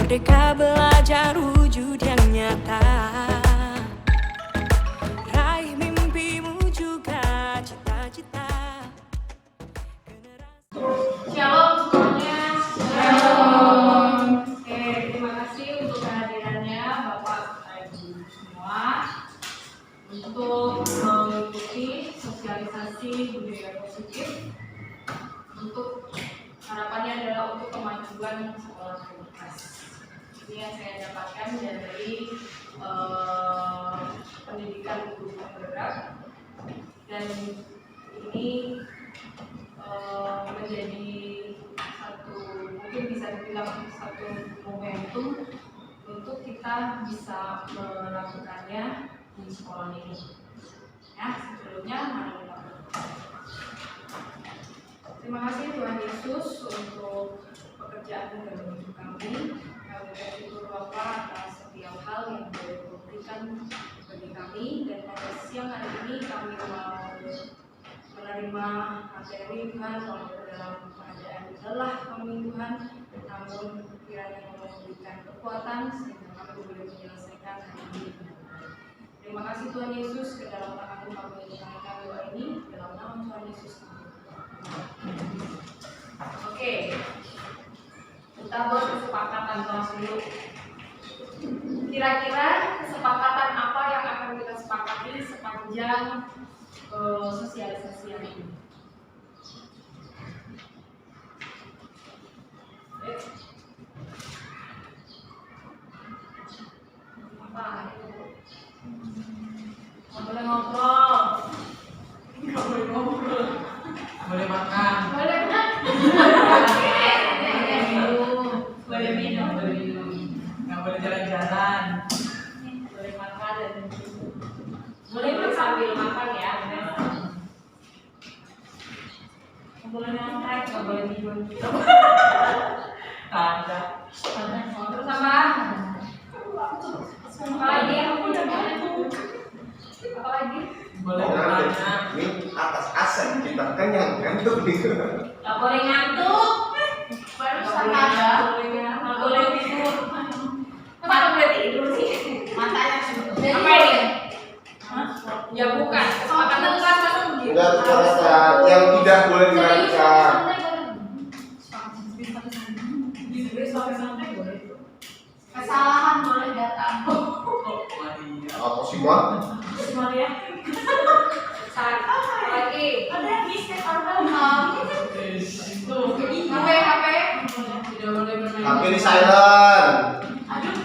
Merdeka belajar wujud yang nyata. Raih mimpimu juga cita-cita. Shalom semuanya. Shalom. Oke, terima kasih untuk kehadirannya Bapak Ibu semua untuk mengikuti sosialisasi budaya positif. Untuk harapannya adalah untuk kemajuan sekolah komunitas. Ini yang saya dapatkan dari pendidikan guru penggerak, dan ini menjadi satu, mungkin bisa dibilang satu momentum untuk kita bisa melakukannya di sekolah ini. Ya, sebelumnya mari kita berdoa. Terima kasih Tuhan Yesus untuk pekerjaan dalam hidup kami. Kami bersyukur Bapa atas setiap hal yang boleh diberikan bagi kami, dan pada siang hari ini kami mau menerima materi Tuhan walaupun dalam keadaan lelah kami Tuhan, namun kiranya memberikan kekuatan sehingga kami boleh menyelesaikan hari ini. Terima kasih Tuhan Yesus, ke dalam tangan-Mu kami menyerahkan doa ini dalam nama Tuhan Yesus. Oke, kita buat kesepakatan langsung dulu. Kira-kira kesepakatan apa yang akan kita sepakati sepanjang sosialisasi hari ini? Apa? Nggak boleh ngobrol. Nggak boleh ngobrol. Boleh makan. Boleh kan? Boleh minum. Nggak boleh jalan-jalan. Boleh makan dan boleh sambil makan ya. Boleh nyantai, nggak boleh tidur. Ada. Terus apa? Apa lagi? Apa lagi? Boleh makan. Ini atas asap kita kenyang ngantuk nih. Nggak boleh ngantuk. Baru sama ada. Nggak boleh tidur. Kenapa boleh tidur sih? Matanya sudah. Apa ini? Ya bukan. Kesepakatan kelas langsung begitu. Enggak, kesepakatan yang tidak boleh dilakukan. Kesalahan boleh datang. Apa sih, Mak? Maria. Apa lagi? Ada mistake orang HP. Tidak boleh bermain. HP di silent. Aduh.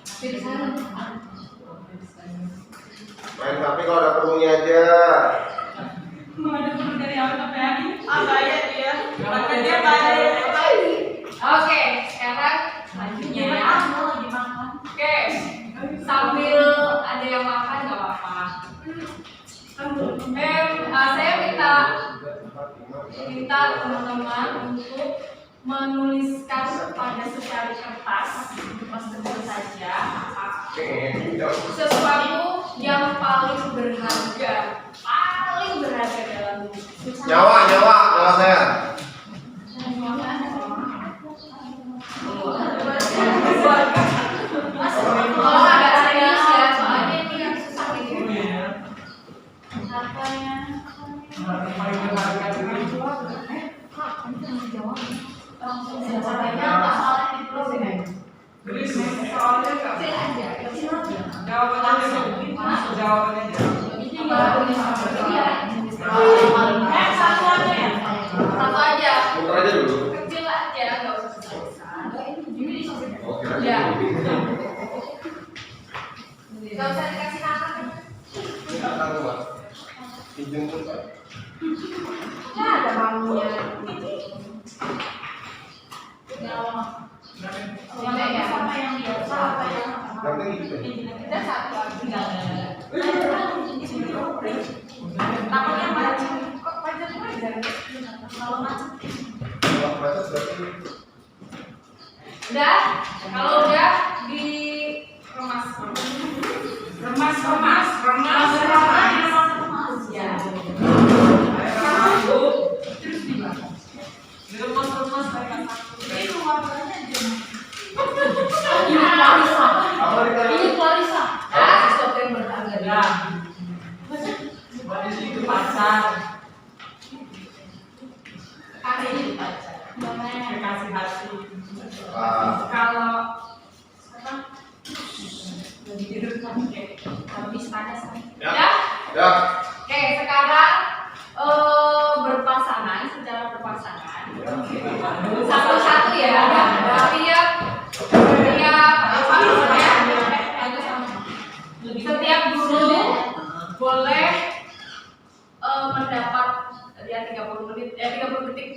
HP di silent. Main HP kalau ada perlunya aja. Ada perlu dari apa ini? Saya dia. Maka dia tanya. Oke, sekarang selanjutnya ya. Oke, sambil ada yang makan nggak apa-apa. Saya minta teman-teman untuk menuliskan pada secari kertas, tentu saja sesuatu yang paling berharga dalam hidup. Nyawa saya. Kalau agak serius ya, soalnya ini yang susah ini. Apanya? Caranya apa? Soalnya ditulisin. Soalnya Kecil aja. jawabannya aja. Satu aja ya? Satu aja. Muter aja dulu. Kecil aja, nggak usah besar. Oke. Ya. Nggak usah dikasih nama. Silakan, Pak. Dijemput, Pak. Ya, ada malunya. Yang ya? Sama yang biasa apa yang Nanti gitu. kita satu aja. Takutnya macet. Kok macet aja? Kalau macet. Kalau batas berarti Udah? Kalau udah di remas. Ya. Terus dimakan. Remas. Itu warnanya aja. Habis panas kan? Ya. Ya? Ya. Oke, sekarang berpasangan, secara berpasangan. Satu-satu ya. Setiap apa namanya? Setiap guru boleh mendapat ya 30 detik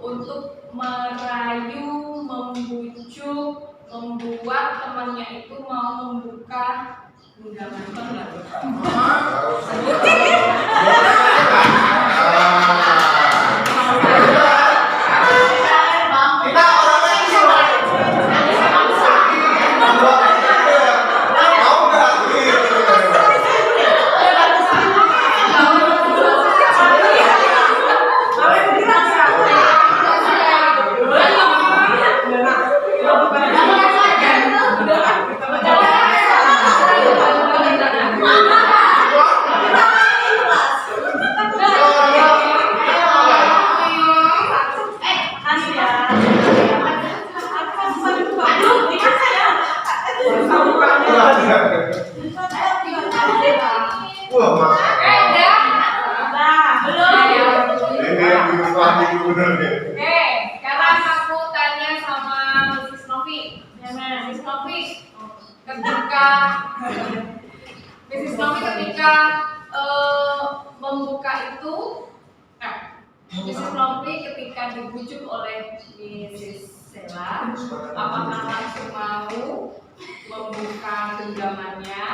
untuk merayu, membujuk, membuat temannya itu mau membuka genggaman. Kita orangnya mau nggak? Wah, Mas. Ini yang bener nih. Oke, sekarang aku tanya sama Mrs. Novi. Mrs. Novi, ketika membuka itu, Mrs. Novi ketika dibujuk oleh Mrs. Sela, apakah langsung mau membuka genggamannya?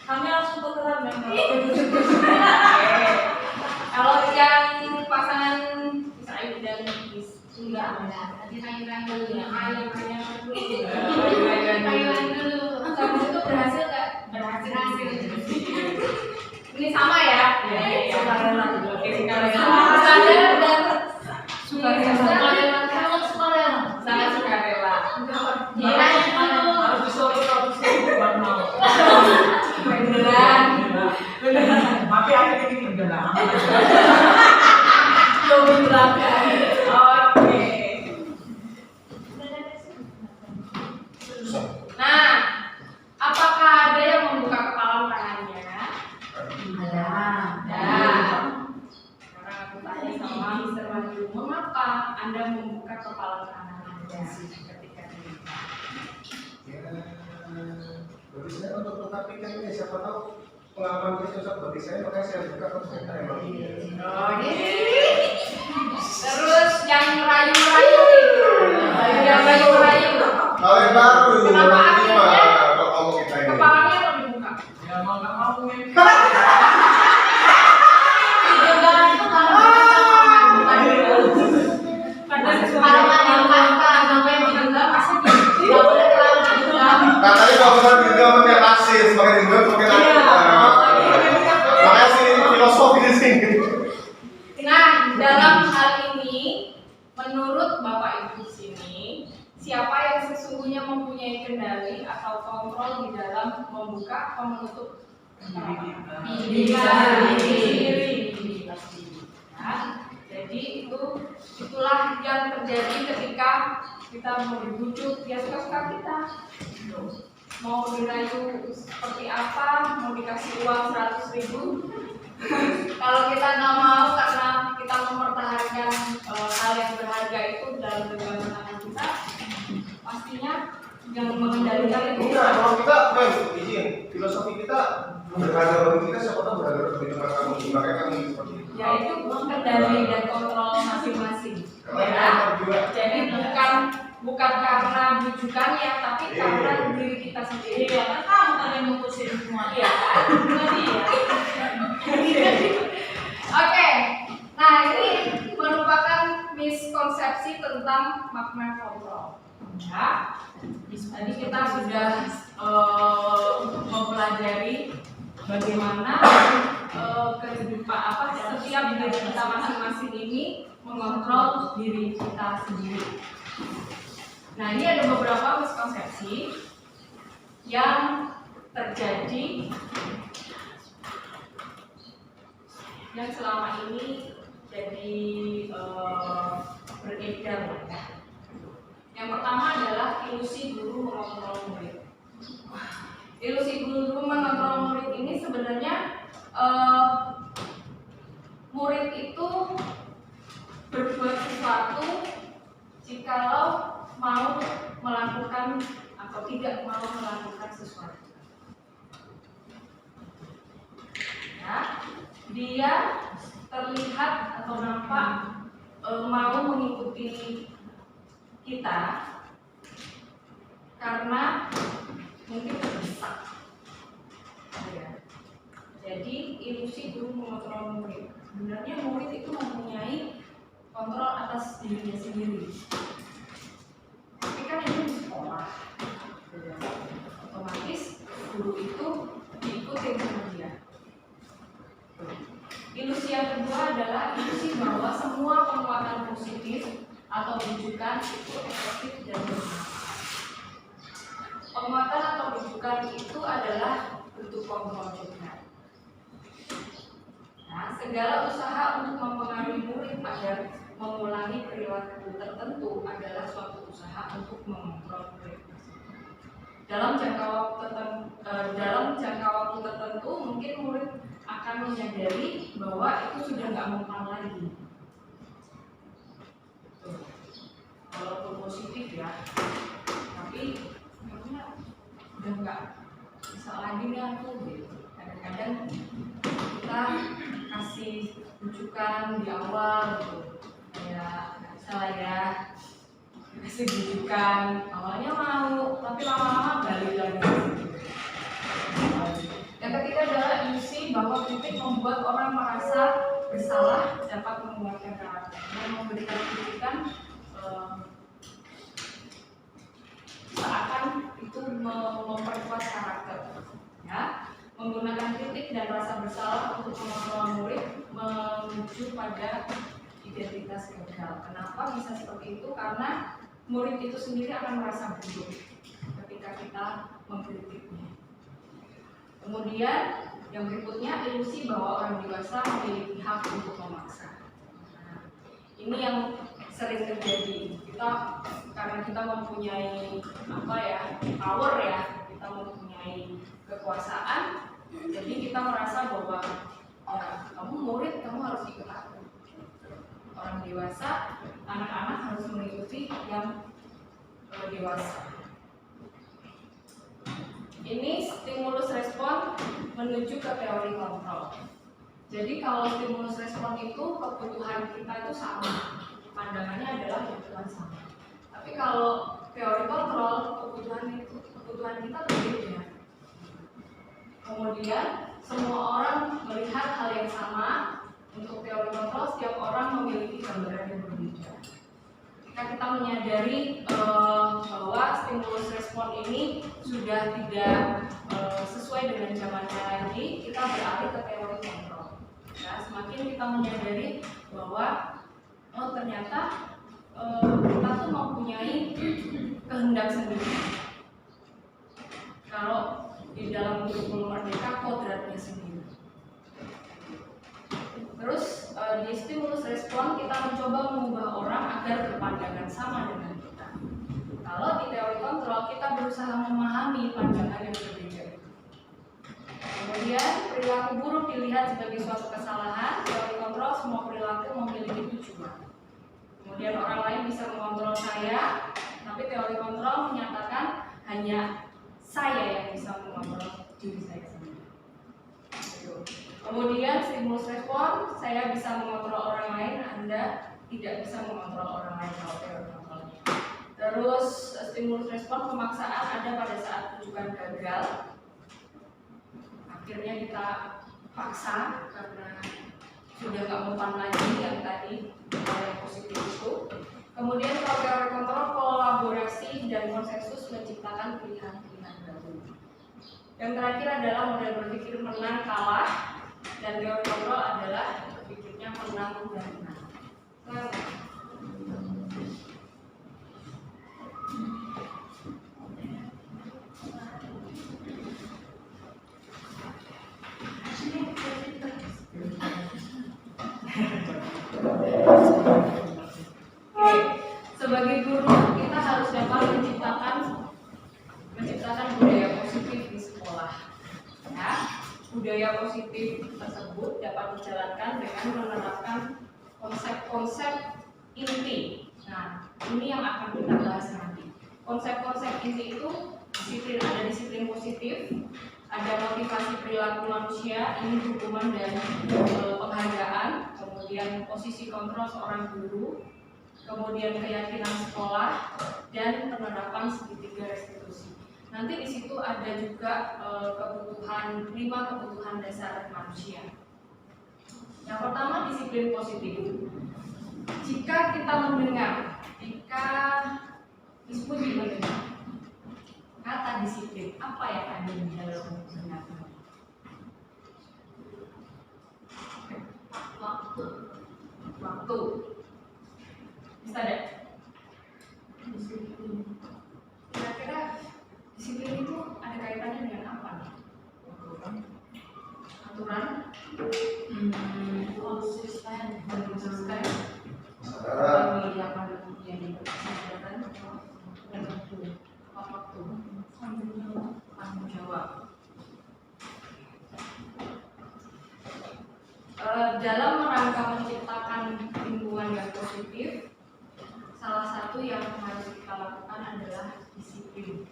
Kami langsung tukeran memang. Kalau yang pasangan Miss Ayu dan Miss Sunda, Nanti tanya dulu ya. Ayu dulu. Kamu itu berhasil nggak? Berhasil. Ini sama ya? Sukarela. Oke, sukarela. Sadar dan Sukarela. sangat sukarela. Harus disuruh 100.000 baru mau. Beneran. Tapi akhirnya ini udah lama. Oke. Nah, apakah ada yang membuka kepala tangannya? Ada. Sekarang aku tanya sama Mr. Wahyu, mengapa Anda membuka kepala tangan Anda ketika menikah? Ya, bagi saya untuk mengaplikasikan ini siapa tahu pengalaman itu cocok bagi saya, makanya saya buka kalau ternyata emang ini. Oke. Terus yang merayu-merayu nih. Yang merayu-merayu. Hal yang baru, Kenapa akhirnya kalau kamu kita ini. kepalanya mau dibuka? Ya mau nggak mau ya. Katanya kalau misalnya juga pakai asin, pakai juga pakai makanya sih filosofi di sini. Nah, dalam hal ini, menurut Bapak Ibu di sini, siapa yang sesungguhnya mempunyai kendali atau kontrol di dalam membuka atau menutup Diri kita. diri sendiri. Nah, jadi itulah yang terjadi ketika kita mau dibujuk, ya suka-suka kita. Mau dirayu seperti apa, mau dikasih uang 100.000. Kalau kita nggak mau karena kita mempertahankan hal yang berharga itu dalam genggaman tangan kita, pastinya yang mengendalikan itu. Enggak, kalau kita, izin, filosofi kita berharga bagi kita, siapa tahu berharga bagi teman kamu, makanya kami seperti itu. Ya itu kendali dan kontrol masing-masing. Karena Ya. kita juga Jadi bukan karena bujukannya, tapi karena diri kita sendiri. Iya, kan kamu tadi yang mutusin semuanya. Iya. Bukan dia. Oke, nah ini merupakan miskonsepsi tentang makna kontrol. Ya, tadi kita sudah mempelajari bagaimana kehidupan setiap diri kita masing-masing ini mengontrol diri kita sendiri. Nah, ini ada beberapa miskonsepsi yang terjadi yang selama ini jadi beredar. Yang pertama adalah ilusi guru mengontrol murid. Ilusi guru mengontrol murid ini sebenarnya murid itu berbuat sesuatu jikalau mau melakukan atau tidak mau melakukan sesuatu. Ya, dia terlihat atau nampak mau mengikuti kita karena mungkin terdesak. Ya. Jadi ilusi guru mengontrol murid. Sebenarnya murid itu mempunyai kontrol atas dirinya sendiri. Tapi kan ini di sekolah, otomatis guru itu diikuti sama dia. Ilusi yang kedua adalah ilusi bahwa semua penguatan positif atau rujukan itu efektif dan bermanfaat. Penguatan atau rujukan itu adalah bentuk kontrol juga. Nah, segala usaha untuk mempengaruhi murid agar mengulangi perilaku tertentu adalah suatu usaha untuk mengontrol murid. Dalam jangka waktu tertentu, mungkin murid akan menyadari bahwa itu sudah nggak mempan lagi. Walaupun positif ya, tapi kayaknya udah nggak bisa lagi nih aku gitu. Kadang-kadang kita kasih rujukan di awal gitu, kayak nggak bisa lah ya, kasih rujukan awalnya mau, tapi lama-lama balik lagi. Yang ketiga adalah ilusi bahwa kritik membuat orang merasa bersalah, dapat menguatkan karakter dan memberikan kritikan seakan itu memperkuat karakter. Ya, menggunakan kritik dan rasa bersalah untuk mengontrol murid menuju pada identitas gagal. Kenapa bisa seperti itu? Karena murid itu sendiri akan merasa buruk ketika kita mengkritiknya. Kemudian yang berikutnya ilusi bahwa orang dewasa memiliki hak untuk memaksa. Nah, ini yang sering terjadi. Karena kita mempunyai power ya, kita mempunyai kekuasaan, jadi kita merasa bahwa ya kamu murid, kamu harus ikut aku. Orang dewasa, anak-anak harus mengikuti yang dewasa. Ini stimulus respon menuju ke teori kontrol. Jadi kalau stimulus respon itu kebutuhan kita itu sama, pandangannya adalah kebutuhan sama. Tapi kalau teori kontrol kebutuhan kita berbeda. Kemudian semua orang melihat hal yang sama. Untuk teori kontrol setiap orang memiliki gambaran yang berbeda. Ketika kita menyadari bahwa stimulus respon ini sudah tidak sesuai dengan zamannya lagi, kita beralih ke teori kontrol. Ya, semakin kita menyadari bahwa ternyata kita tuh mempunyai kehendak sendiri. Kalau di dalam kurikulum Merdeka kodratnya sendiri. Terus di stimulus respon kita mencoba mengubah orang agar berpandangan sama dengan kita. Kalau di teori kontrol kita berusaha memahami pandangan yang berbeda. Kemudian perilaku buruk dilihat sebagai suatu kesalahan. Teori kontrol semua perilaku memiliki tujuan. Kemudian orang lain bisa mengontrol saya, tapi teori kontrol menyatakan hanya saya yang bisa mengontrol diri saya sendiri. Kemudian stimulus respon, saya bisa mengontrol orang lain, Anda tidak bisa mengontrol orang lain kalau teori kontrolnya. Terus stimulus respon pemaksaan ada pada saat rujukan gagal. Akhirnya kita paksa karena sudah nggak mempan lagi yang tadi yang positif itu. Kemudian kalau teori kontrol kolaborasi dan konsensus menciptakan pilihan-pilihan baru. Yang terakhir adalah model berpikir menang kalah. Dan teori kontrol adalah berpikirnya menang dan menang. Sebagai guru kita harus dapat menciptakan budaya positif di sekolah. budaya positif tersebut dapat dijalankan dengan menerapkan konsep-konsep inti. Nah, ini yang akan kita bahas nanti. Konsep-konsep inti itu ada disiplin positif, ada motivasi perilaku manusia, ini hukuman dan penghargaan, kemudian posisi kontrol seorang guru, kemudian keyakinan sekolah, dan penerapan segitiga restitusi. Nanti di situ ada juga 5 kebutuhan dasar manusia. Yang pertama, disiplin positif. Jika kita mendengar, diskusi mendengar kata disiplin, apa yang ada di dalam sebenarnya? Waktu. Bisa deh? Disiplin. Kira-kira disiplin itu ada kaitannya dengan apa nih? Aturan, konsisten, waktu, tanggung jawab. Dalam rangka menciptakan lingkungan yang positif, salah satu yang harus kita lakukan adalah disiplin.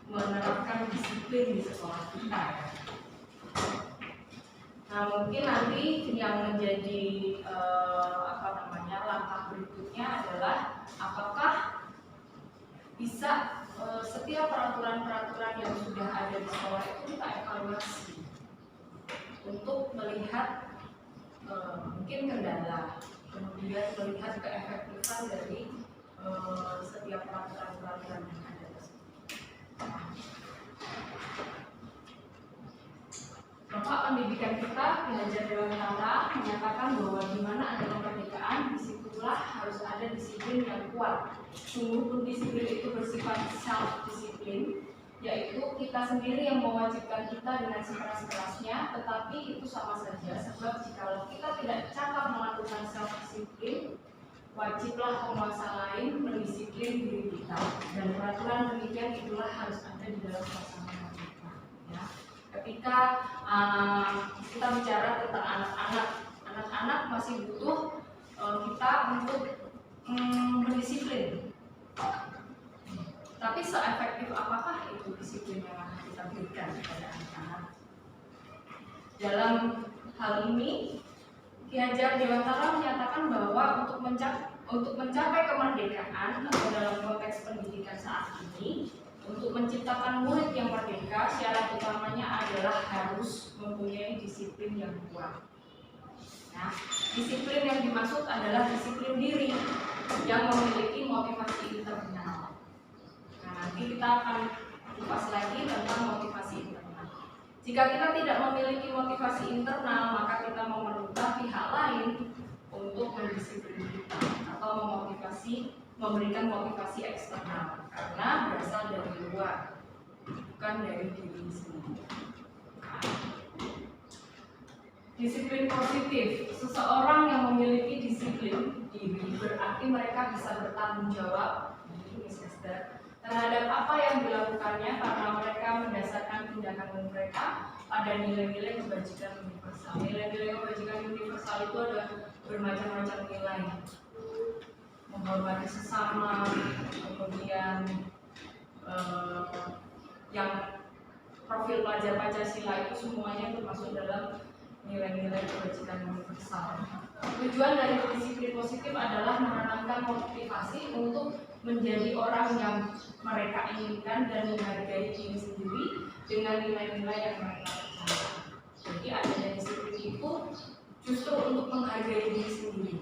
Menerapkan disiplin di sekolah kita. Nah, mungkin nanti yang menjadi langkah berikutnya adalah apakah bisa setiap peraturan-peraturan yang sudah ada di sekolah itu kita evaluasi untuk melihat mungkin kendala, kemudian melihat keefektifan dari setiap peraturan-peraturan yang ada tersebut. Bapak pendidikan kita, Ki Hajar Dewantara, menyatakan bahwa di mana ada kemerdekaan, disitulah harus ada disiplin yang kuat. Sungguh pun disiplin itu bersifat self-disiplin, yaitu kita sendiri yang mewajibkan kita dengan sekeras-kerasnya, tetapi itu sama saja, sebab jika kita tidak cakap melakukan self-disiplin, wajiblah penguasa lain mendisiplin diri kita, dan peraturan demikian itulah harus ada di dalam suasana kita. Ya. Ketika kita bicara tentang anak-anak masih butuh kita untuk mendisiplin. Tapi seefektif apakah itu disiplin yang akan kita berikan kepada anak-anak? Dalam hal ini, Ki Hajar Dewantara menyatakan bahwa untuk mencapai kemerdekaan atau dalam konteks pendidikan saat ini, untuk menciptakan murid yang merdeka, syarat utamanya adalah harus mempunyai disiplin yang kuat. Nah, disiplin yang dimaksud adalah disiplin diri yang memiliki motivasi internal. Nah, nanti kita akan kupas lagi tentang motivasi internal. Jika kita tidak memiliki motivasi internal, maka kita memerlukan pihak lain untuk mendisiplin kita atau memberikan motivasi eksternal karena berasal dari luar, bukan dari diri sendiri. Disiplin positif, seseorang yang memiliki disiplin diri berarti mereka bisa bertanggung jawab terhadap apa yang dilakukannya karena mereka mendasarkan tindakan mereka pada nilai-nilai kebajikan universal. Nilai-nilai kebajikan universal itu ada bermacam-macam nilai, menghormati sesama, kemudian yang profil pelajar Pancasila itu semuanya termasuk dalam nilai-nilai kebajikan universal. Tujuan dari disiplin positif adalah menanamkan motivasi untuk menjadi orang yang mereka inginkan dan menghargai diri sendiri dengan nilai-nilai yang mereka percaya. Jadi adanya disiplin itu justru untuk menghargai diri sendiri.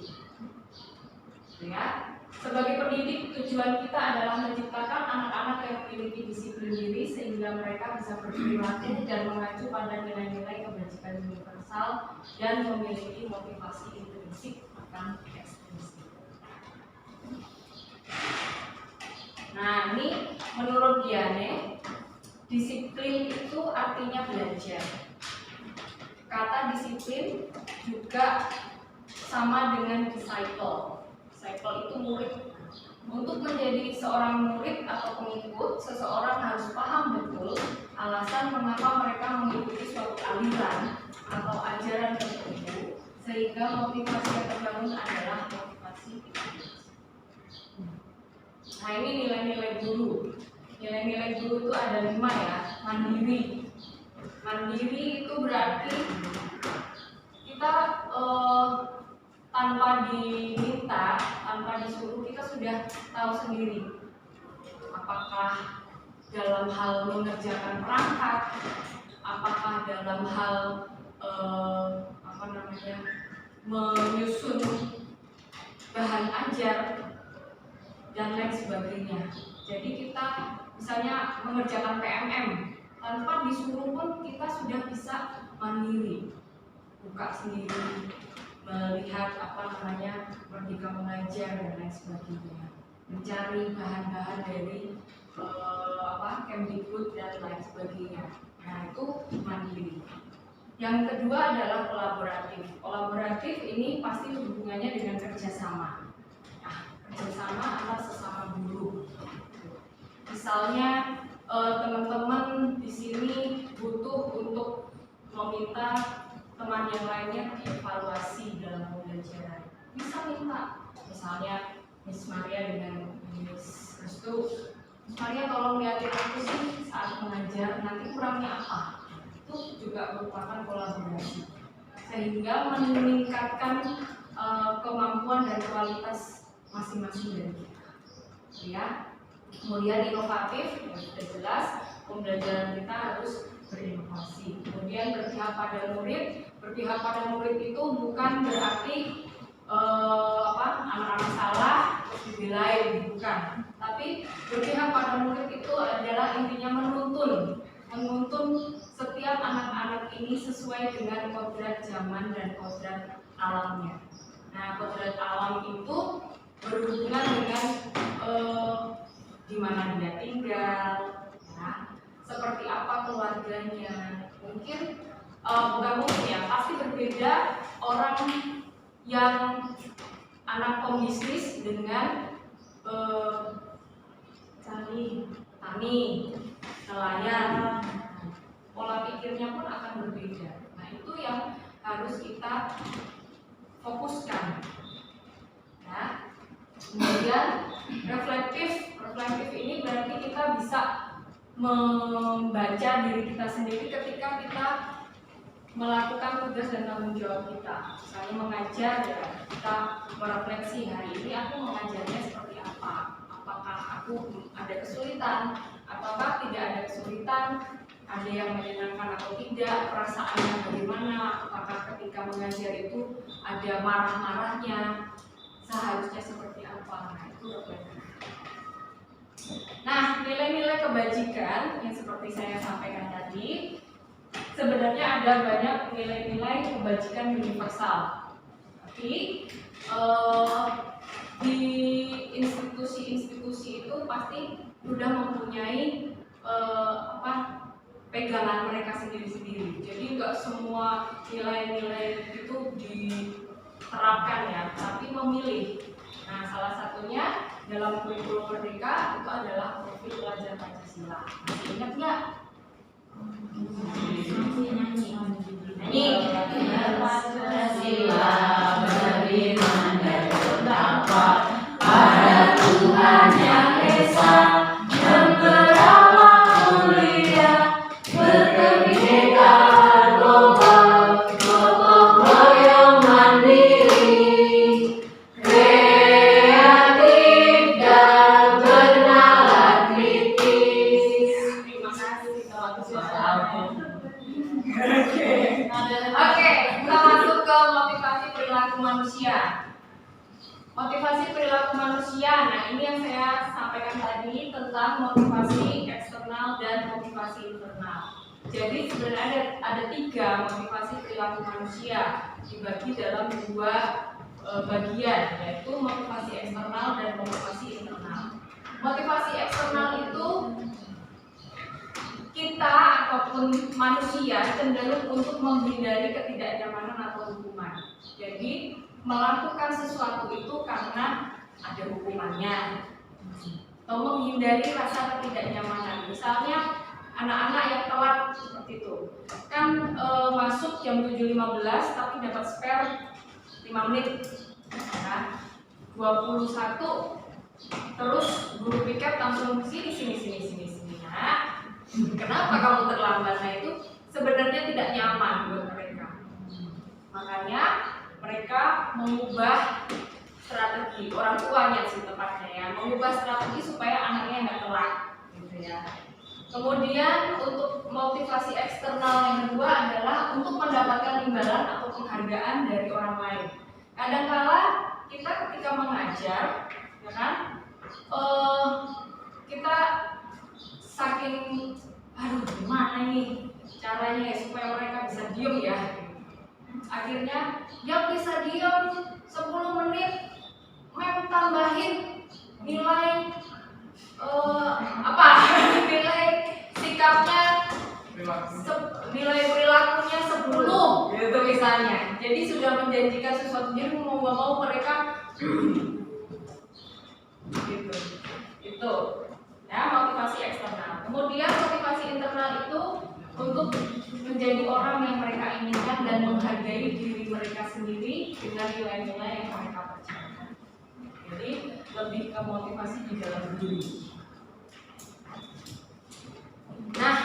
Ya, sebagai pendidik tujuan kita adalah menciptakan anak-anak yang memiliki disiplin diri sehingga mereka bisa berperilaku dan mengacu pada nilai-nilai kebajikan universal dan memiliki motivasi intrinsik bukan ekstrinsik. Nah, ini menurut Diane, disiplin itu artinya belajar. Kata disiplin juga sama dengan disciple. Disciple itu murid. Untuk menjadi seorang murid atau pengikut, seseorang harus paham betul alasan mengapa mereka mengikuti suatu aliran atau ajaran tertentu, sehingga motivasi yang terbangun adalah motivasi ideologis. Nah, ini nilai-nilai guru. Nilai-nilai guru itu ada 5 ya. Mandiri. Mandiri itu berarti kita tanpa diminta, tanpa disuruh, kita sudah tahu sendiri apakah dalam hal mengerjakan perangkat, apakah dalam hal menyusun bahan ajar dan lain sebagainya. Jadi kita misalnya mengerjakan PMM tanpa disuruh pun kita sudah bisa mandiri, buka sendiri, melihat Merdeka Mengajar dan lain sebagainya, mencari bahan-bahan dari Kemdikbud dan lain sebagainya. Nah, itu mandiri. Yang kedua adalah kolaboratif. Kolaboratif ini pasti hubungannya dengan kerjasama. Nah, kerjasama antara sesama guru. Misalnya teman-teman di sini butuh untuk meminta teman yang lainnya evaluasi dalam pembelajaran. Bisa minta, misalnya Miss Maria dengan Miss Restu, Miss Maria tolong lihatin aku sih saat mengajar, nanti kurangnya apa. Itu juga merupakan kolaborasi, sehingga meningkatkan kemampuan dan kualitas masing-masing dari kita. Ya. Kemudian inovatif, yang sudah jelas pembelajaran kita harus berinovasi. Kemudian berpihak pada murid. Berpihak pada murid itu bukan berarti anak-anak salah terus dibelain, bukan. Tapi berpihak pada murid itu adalah intinya menuntun setiap anak-anak ini sesuai dengan kodrat zaman dan kodrat alamnya. Nah, kodrat alam itu berhubungan dengan di mana dia tinggal, ya, seperti apa keluarganya. Bukan mungkin ya, pasti berbeda orang yang anak pembisnis dengan tani, nelayan. Pola pikirnya pun akan berbeda. Nah, itu yang harus kita fokuskan. Ya. Kemudian reflektif ini berarti kita bisa membaca diri kita sendiri ketika kita melakukan tugas dan tanggung jawab kita. Misalnya mengajar, ya, kita merefleksi hari ini aku mengajarnya seperti apa. Apakah aku ada kesulitan, ataukah tidak ada kesulitan, ada yang menyenangkan atau tidak, perasaannya bagaimana, apakah ketika mengajar itu ada marah-marahnya, seharusnya seperti apa. Nah, itu refleksi. Nah, nilai-nilai kebajikan yang seperti saya sampaikan tadi, sebenarnya ada banyak nilai-nilai kebajikan universal. Tapi di institusi-institusi itu pasti sudah mempunyai pegangan mereka sendiri-sendiri. Jadi nggak semua nilai-nilai itu diterapkan ya, tapi memilih. Nah, salah satunya dalam kurikulum Merdeka itu adalah profil pelajar Pancasila. Masih ingat nggak? Nyanyi. Pancasila berdiri dan berdampak pada Tuhan yang Esa, yang berawal mulia, berkebinekaan global, gotong royong mandiri, kreatif dan bernalar kritis. Terima kasih. Oke, Kita masuk ke motivasi perilaku manusia. Motivasi perilaku manusia. Nah, ini yang saya sampaikan tadi tentang motivasi eksternal dan motivasi internal. Jadi sebenarnya ada 3 motivasi perilaku manusia, dibagi dalam 2 bagian, yaitu motivasi eksternal dan motivasi internal. Motivasi eksternal itu kita ataupun manusia cenderung untuk menghindari ketidaknyamanan atau hukuman. Jadi melakukan sesuatu itu karena ada hukumannya, atau menghindari rasa ketidaknyamanan. Misalnya anak-anak yang telat seperti itu. Kan masuk jam 7.15 tapi dapat spare 5 menit. Nah, 21 terus guru piket langsung sini. Nah, kenapa kamu terlambat? Nah, itu sebenarnya tidak nyaman buat mereka. Makanya mereka mengubah strategi, orang tuanya sih tepatnya ya, mengubah strategi supaya anaknya nggak telat gitu ya. Kemudian untuk motivasi eksternal yang kedua adalah untuk mendapatkan imbalan atau penghargaan dari orang lain. Kadangkala kita ketika mengajar, ya kan, kita saking aduh gimana nih caranya ya supaya mereka bisa diem ya. Akhirnya yang bisa diem 10 menit mem tambahin nilai nilai sikapnya, nilai perilakunya 10 gitu misalnya. Jadi sudah menjanjikan sesuatu, jadi mau nggak mau mereka gitu. Itu ya motivasi eksternal. Kemudian motivasi internal itu untuk menjadi orang yang mereka inginkan dan menghargai diri mereka sendiri dengan nilai-nilai yang mereka percaya. Jadi lebih ke motivasi di dalam diri. Nah,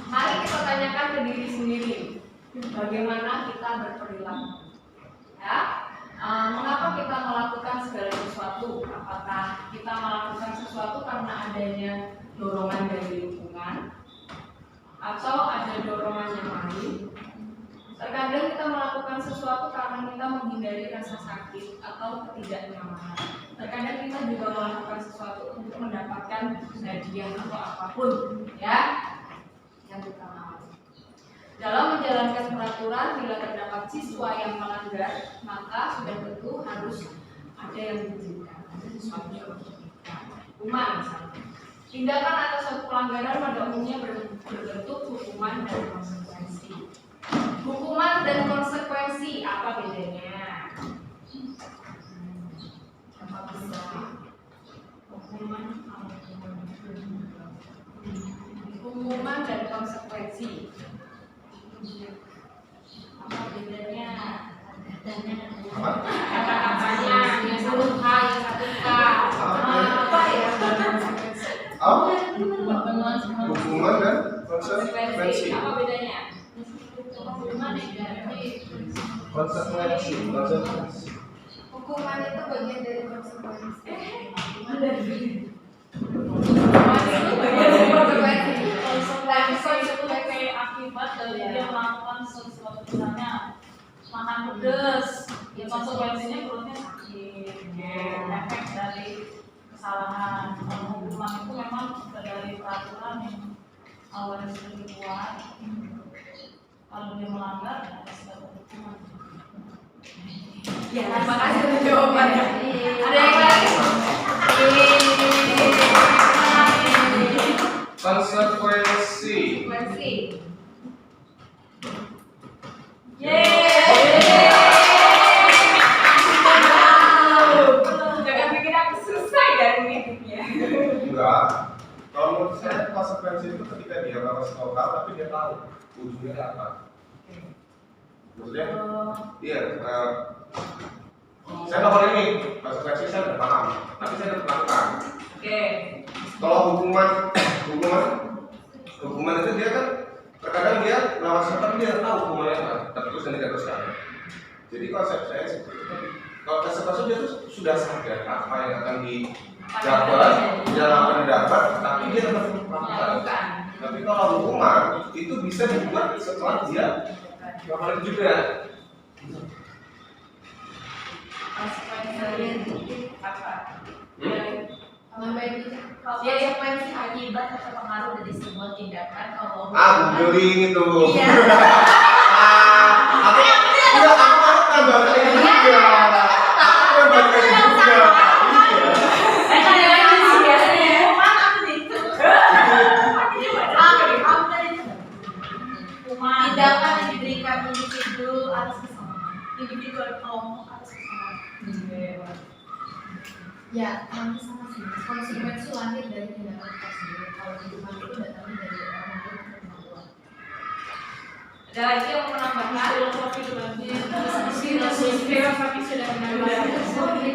mari kita tanyakan ke diri sendiri, bagaimana kita berperilaku. Ya, mengapa kita melakukan segala sesuatu? Apakah kita melakukan sesuatu karena adanya dorongan dari lingkungan, atau ada dorongan yang lain? Terkadang kita melakukan sesuatu karena kita menghindari rasa sakit atau ketidaknyamanan. Terkadang kita juga melakukan sesuatu untuk mendapatkan hadiah atau apapun, ya, yang kita mau. Dalam menjalankan peraturan, bila terdapat siswa yang melanggar, maka sudah tentu harus ada yang diberikan, ada sesuatu yang diberikan. Hukuman misalnya. Tindakan atau suatu pelanggaran pada umumnya berbentuk hukuman dan konsekuensi. Hukuman dan konsekuensi apa bedanya? Apa bisa? Hukuman dan konsekuensi. Apa bedanya? Kata-katanya yang satu K, yang satu K. Apa ya? Hukuman dan konsekuensi. Apa bedanya? Konsekuensi. Hukuman itu bagian dari konsekuensi. Konsekuensi itu kayak akibat dari dia melakukan sesuatu, misalnya makan pedas, ya konsekuensinya perutnya sakit, efek dari kesalahan. Kalau hukuman itu memang dari peraturan yang awalnya sudah dibuat. Kalau dia melanggar, ada sebuah hukuman. Ya, terima kasih untuk jawabannya. Ada yang lain? Konsekuensi. Jangan bikin aku susah ya ngitipnya. Enggak. Kalau menurut saya konsekuensi itu ketika dia nggak masih tahu tapi dia tahu ujungnya apa. Maksudnya, iya. Saya melakukan ini, konsekuensi saya sudah paham, tapi saya tetap lakukan. Oke. Kalau hukuman itu dia kan terkadang dia melawan tapi dia tahu hukumannya apa, tapi terus dan tidak teruskan. Jadi konsep saya seperti itu. Kalau konsekuensi dia tuh sudah sadar apa yang akan didapat, yang akan didapat, tapi dia tetap melakukan. Tapi kalau hukuman itu bisa dibuat setelah dia melakukan itu juga. Konsekuensi apa? Konsekuensi akibat atau pengaruh dari sebuah tindakan. Kalau Googling itu. Iya. Aku tambah kayak juga. Aku tambah kayak juga. Tindakan yang diberikan individu atas kesalahan, individu atau kelompok atas kesalahan. Ya, nanti sama sih. Konsekuensi lahir dari tindakan kita sendiri. Kalau hukuman itu datangnya dari orang lain. Ada lagi yang mau menambahkan? Filosofi itu lagi. Filosofi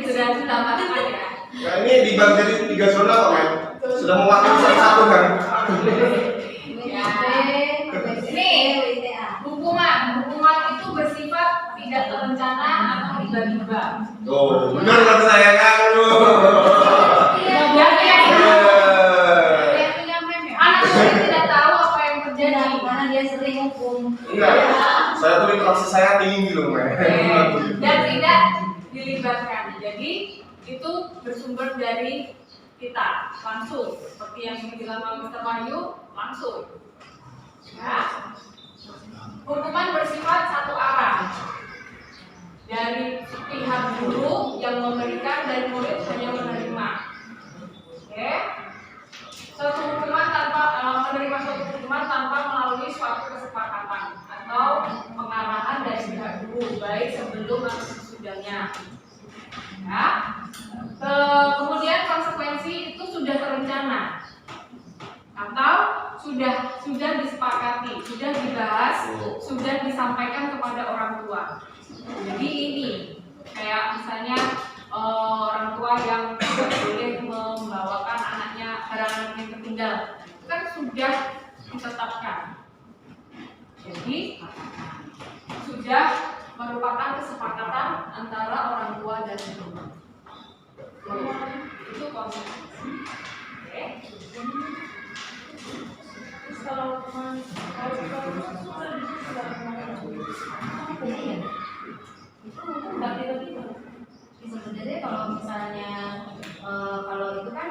sudah ditambahkan ya. Nah ini dibagi jadi 3 zona kok men. Sudah mewakili satu kan? Ya. Ini hukuman itu bersifat tidak terencana atau tiba-tiba. Oh, benar kata saya kan lu. Anak murid tidak tahu apa yang terjadi. Karena dia sering hukum. Enggak, saya tuh interaksi saya tinggi loh men. Dan tidak dilibatkan. Jadi itu bersumber dari kita langsung, seperti yang dibilang Mr. Wahyu, langsung. Ya. Hukuman bersifat satu arah dari pihak guru yang memberikan dan murid hanya menerima. Oke. Suatu hukuman tanpa menerima suatu hukuman tanpa melalui suatu kesepakatan atau pengarahan dari pihak guru baik sebelum atau sesudahnya. Ya. Kemudian konsekuensi itu sudah terencana atau sudah disepakati, sudah dibahas, sudah disampaikan kepada orang tua. Jadi ini kayak misalnya orang tua yang tidak boleh membawakan barang yang tertinggal, itu kan sudah ditetapkan. Jadi sudah merupakan kesepakatan antara orang tua dan guru. Itu konsekuensi. Oke. Kalau sebenarnya kalau misalnya kalau itu kan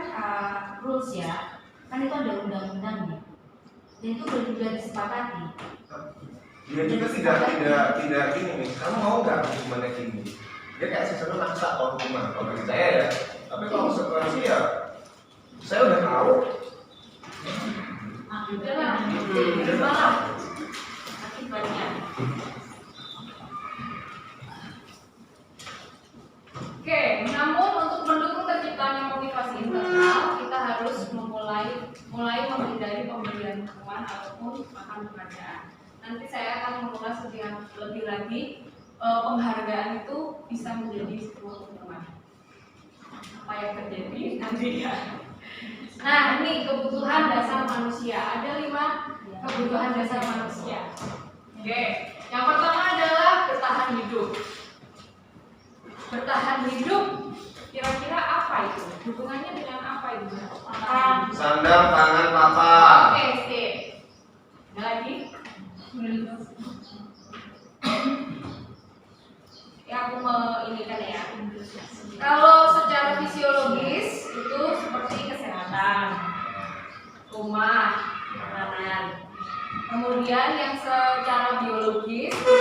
rules ya, kan itu ada undang-undangnya dan itu sudah disepakati. Dia juga tidak ini nih. Kamu mau nggak hukumannya gini? Dia kayak sesuatu maksa kalau hukuman. Kalau bagi saya ya. Tapi kalau konsekuensi ya, saya udah tahu. Akibatnya. Oke, namun untuk mendukung terciptanya motivasi internal, kita harus mulai menghindari pemberian hukuman ataupun bahkan penghargaan. Nanti saya akan mengulas lebih lagi penghargaan itu bisa menjadi sebuah hukuman. Apa yang terjadi nanti ya. Nah, ini kebutuhan dasar manusia. Ada 5 kebutuhan dasar manusia. Oke, yang pertama adalah bertahan hidup. Bertahan hidup, kira-kira apa itu? Hubungannya dengan apa itu? Sandang tangan papa. Oke, sip. Ada lagi? Ya, aku mau ini kan ya. Kalau secara fisiologis itu seperti kesehatan, rumah, makanan. Kemudian yang secara biologis itu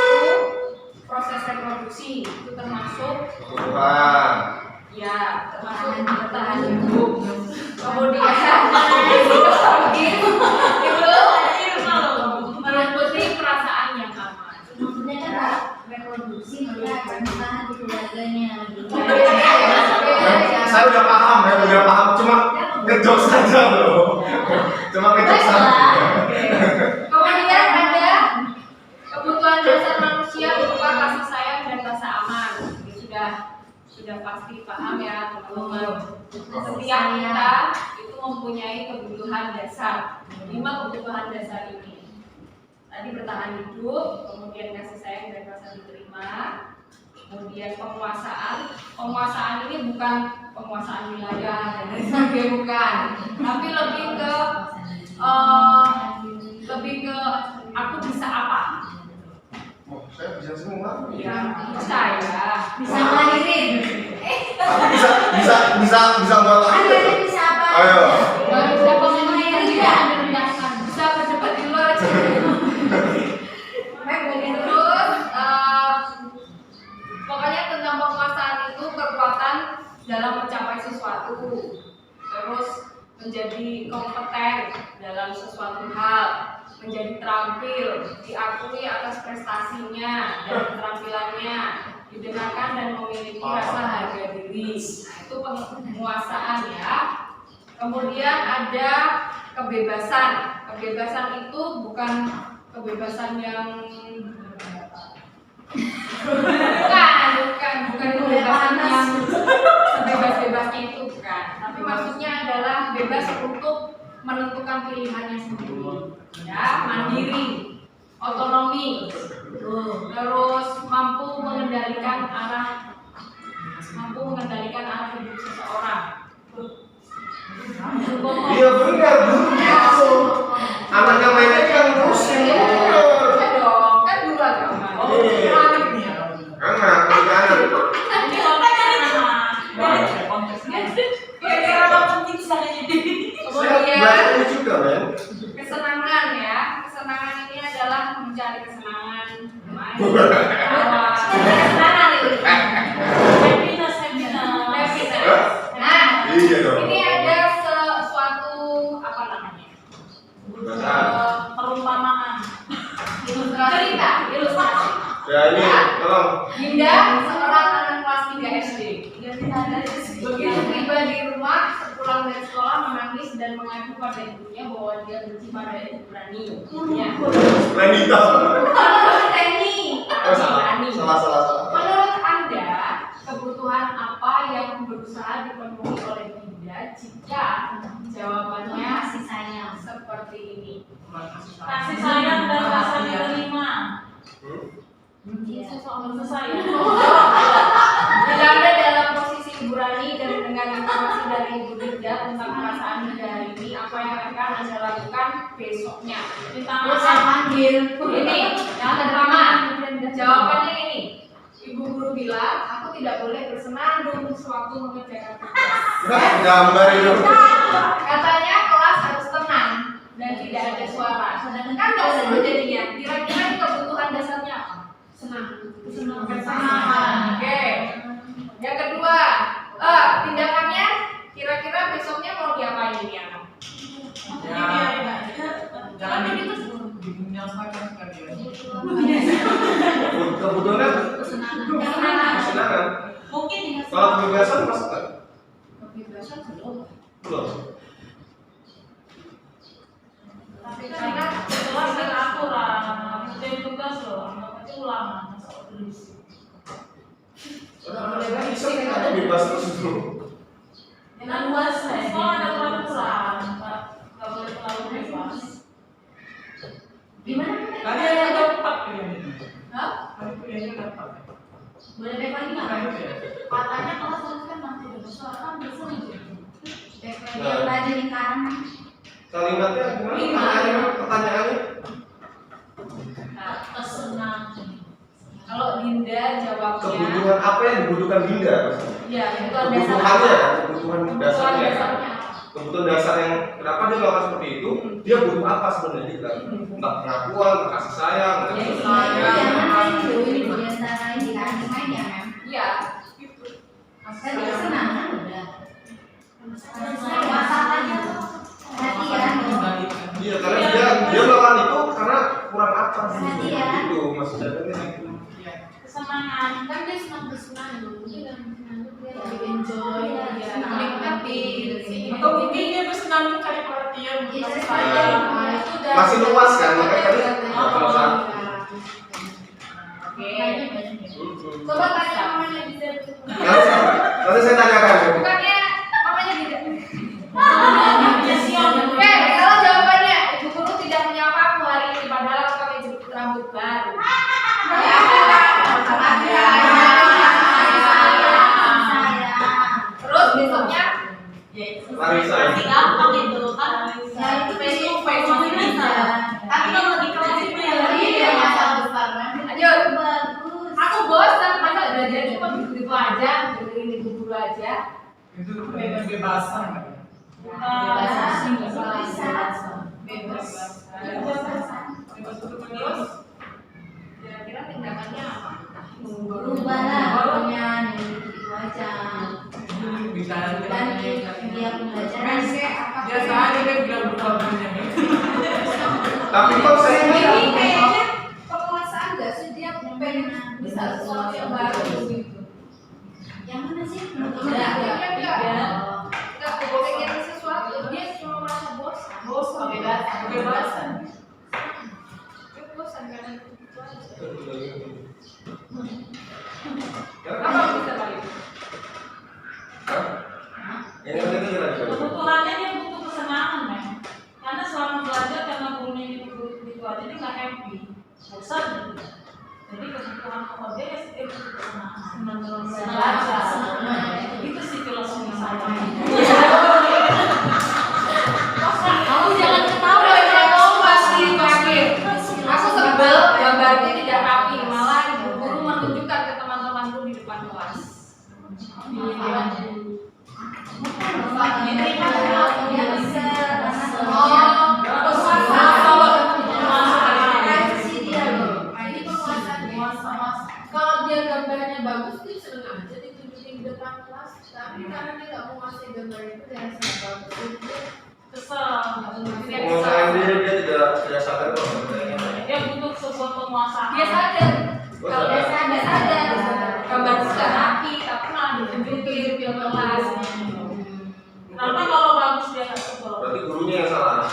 proses reproduksi, itu termasuk Kebutuhan. ya termasuk bertahan hidup. Kemudian psikologis itu meliputi perasaan yang aman. Maksudnya kan reproduksi mereka akan bertahan di keluarganya. Saya udah paham, cuma ngejok saja loh. Cuma ngejok saja. Kemudian ada kebutuhan dasar manusia berupa kasih sayang dan rasa aman. Ini sudah pasti paham ya teman-teman. Setiap kita itu mempunyai kebutuhan dasar. 5 kebutuhan dasar ini. Tadi bertahan hidup, kemudian kasih sayang dan rasa diterima. Kemudian penguasaan. Penguasaan ini bukan penguasaan wilayah dan lain sebagainya, bukan. Tapi lebih ke aku bisa apa? Oh, saya bisa semua. Ya, percaya. Bisa ngelahirin. Bisa buat apa? Bisa apa? Ayo. Bisa ngelahirin tidak? Bisa berdebat di luar aja. Terus pokoknya tentang penguasaan itu kekuatan dalam mencapai sesuatu, terus menjadi kompeten dalam sesuatu hal, menjadi terampil, diakui atas prestasinya dan keterampilannya, didengarkan dan memiliki rasa harga diri. Nah, itu penguasaan ya. Kemudian ada kebebasan. Kebebasan itu bukan kebebasan yang bukan kebebasan yang sebebas-bebasnya itu bukan, tapi maksudnya adalah bebas untuk menentukan pilihannya sendiri, ya, mandiri, otonomi, terus mampu mengendalikan arah hidup seseorang. Iya benar, anaknya mainnya kan musim. Ya dong, kan dulu agama. Anak, anak. Ini konteksnya. Kira-kira apa penting saya jadi? Saya belajar ini juga, men. Kesenangan ya, kesenangan ini adalah mencari kesenangan, bermain, kesenangan itu. Happiness. Nah, Iya dong. ini ada sesuatu apa namanya? Perumpamaan. Ilustrasi. Ya ini, tolong. Dinda, seorang anak kelas 3 SD. Begitu tiba di rumah, sepulang dari sekolah menangis dan mengaku pada ibunya bahwa dia benci pada ibu berani. Ya. Renita. Reni. Salah. Menurut Anda, kebutuhan apa yang berusaha dipenuhi oleh Dinda jika jawabannya Kasih sayang. seperti ini? Kasih sayang dan rasa diterima. Iya. Kasih sayang. Bila Anda dalam posisi Ibu Rani dan mendengar informasi dari Ibu Dinda tentang perasaan Dinda hari ini, apa yang akan Anda lakukan besoknya? Terus Panggil. Ini yang pertama, jawabannya ini. Ibu guru bilang, aku tidak boleh bersenandung sewaktu mengerjakan tugas. Gambar itu. Katanya kelas harus tenang dan tidak ada suara. Kan nggak seru jadinya. Kira-kira ini kebutuhan dasarnya apa? Senang. Oke. Yang kedua, tindakannya kira-kira besoknya mau diapain ini anak? Jangan dimenyasakan sekalian. Kebetulan kesenangan. Mungkin Kalau kebebasan masuk kan? Kebebasan belum. Belum. Tapi karena kelas dan aturan, jadi tugas loh, anggap aja ulangan, masa tulis. Bisa kan bebas terus dulu. Dengan luas, sekolah ada peraturan, nggak boleh terlalu bebas. gimana? Tadi ada dapat pilihannya. Hah? Tadi pilihannya dapat. Boleh bebas gimana? Katanya kelas harus kan nanti bersuara kan bisa gitu. Biar rajin lingkaran. Kalimatnya gimana? Pertanyaannya? Kesenangan. Kalau Dinda jawabnya, Kebutuhan apa yang dibutuhkan Dinda? ya kebutuhan dasar. Kebutuhannya, kebutuhan dasarnya. Dasarnya. Kebutuhan dasar yang kenapa dia melakukan seperti itu? Dia butuh apa sebenarnya kita? Entah pengakuan, entah kasih sayang, entah Ya, kasih iya. sayang. Biasa dikasih main ya, Mem. Iya. Tadi kesenangan udah. Masalahnya tuh perhatian. Iya, karena dia melakukan itu karena kurang apa sih? Perhatian. Itu maksudnya kan. Kesenangan. Kan dia senang bersenandung, dia kan senandung dia lagi enjoy, Iya, menikmati. Atau mungkin dia bersenang mencari perhatian, Iya, kasih saya. sayang. Masih luas kan, makanya tadi nggak terlalu sakit. Oke. Hmm. Coba tanya mamanya Dinda. Nanti saya tanyakan. Bukannya mamanya Dinda. Ya siap. Oke, kalau jawabannya ibu guru tidak menyapa aku hari ini padahal aku pakai jepit rambut baru. Terus besoknya Larissa. Masih gampang itu kan. Ya itu face to face masih bisa. Tapi kalau di kelas itu ya iya masalah besar kan. lanjut. Bagus. Aku bosan masa belajar cuma begitu aja, dengerin ibu guru aja. Itu kebebasan kan. Bebas. Bebas untuk Terus kira-kira tindakannya apa? Berubah lah pokoknya itu aja. Bisa Dan dia pembelajaran biasa aja kan bilang berubahnya. Tapi kok saya Ini kayaknya penguasaan gak sih dia pengen bisa sesuatu yang baru gitu. yang mana sih? Enggak. Oh. Nggak pengen sesuatu dia cuma merasa bosan. Kebebasan. oh dia itu senang belajar. itu sih filosofi saya. Kamu jangan ketawa Saya mau pasti terakhir. Aku sebel gambarnya tidak rapi, malah guru menunjukkan ke teman-temanku di depan kelas. Kalau dia gambarnya bagus, dia seneng aja ditunjukin di depan kelas. Tapi karena dia nggak mau ngasih gambar itu yang sangat bagus, dia Kesel. Menguasai diri dia tidak sadar kok. Dia butuh sebuah penguasaan. Dia sadar. Oh, Kalau dia sadar. sadar, gambar sudah rapi, tapi malah ditunjukin di kelas. Karena kalau bagus dia nggak sebel. Berarti gurunya yang salah.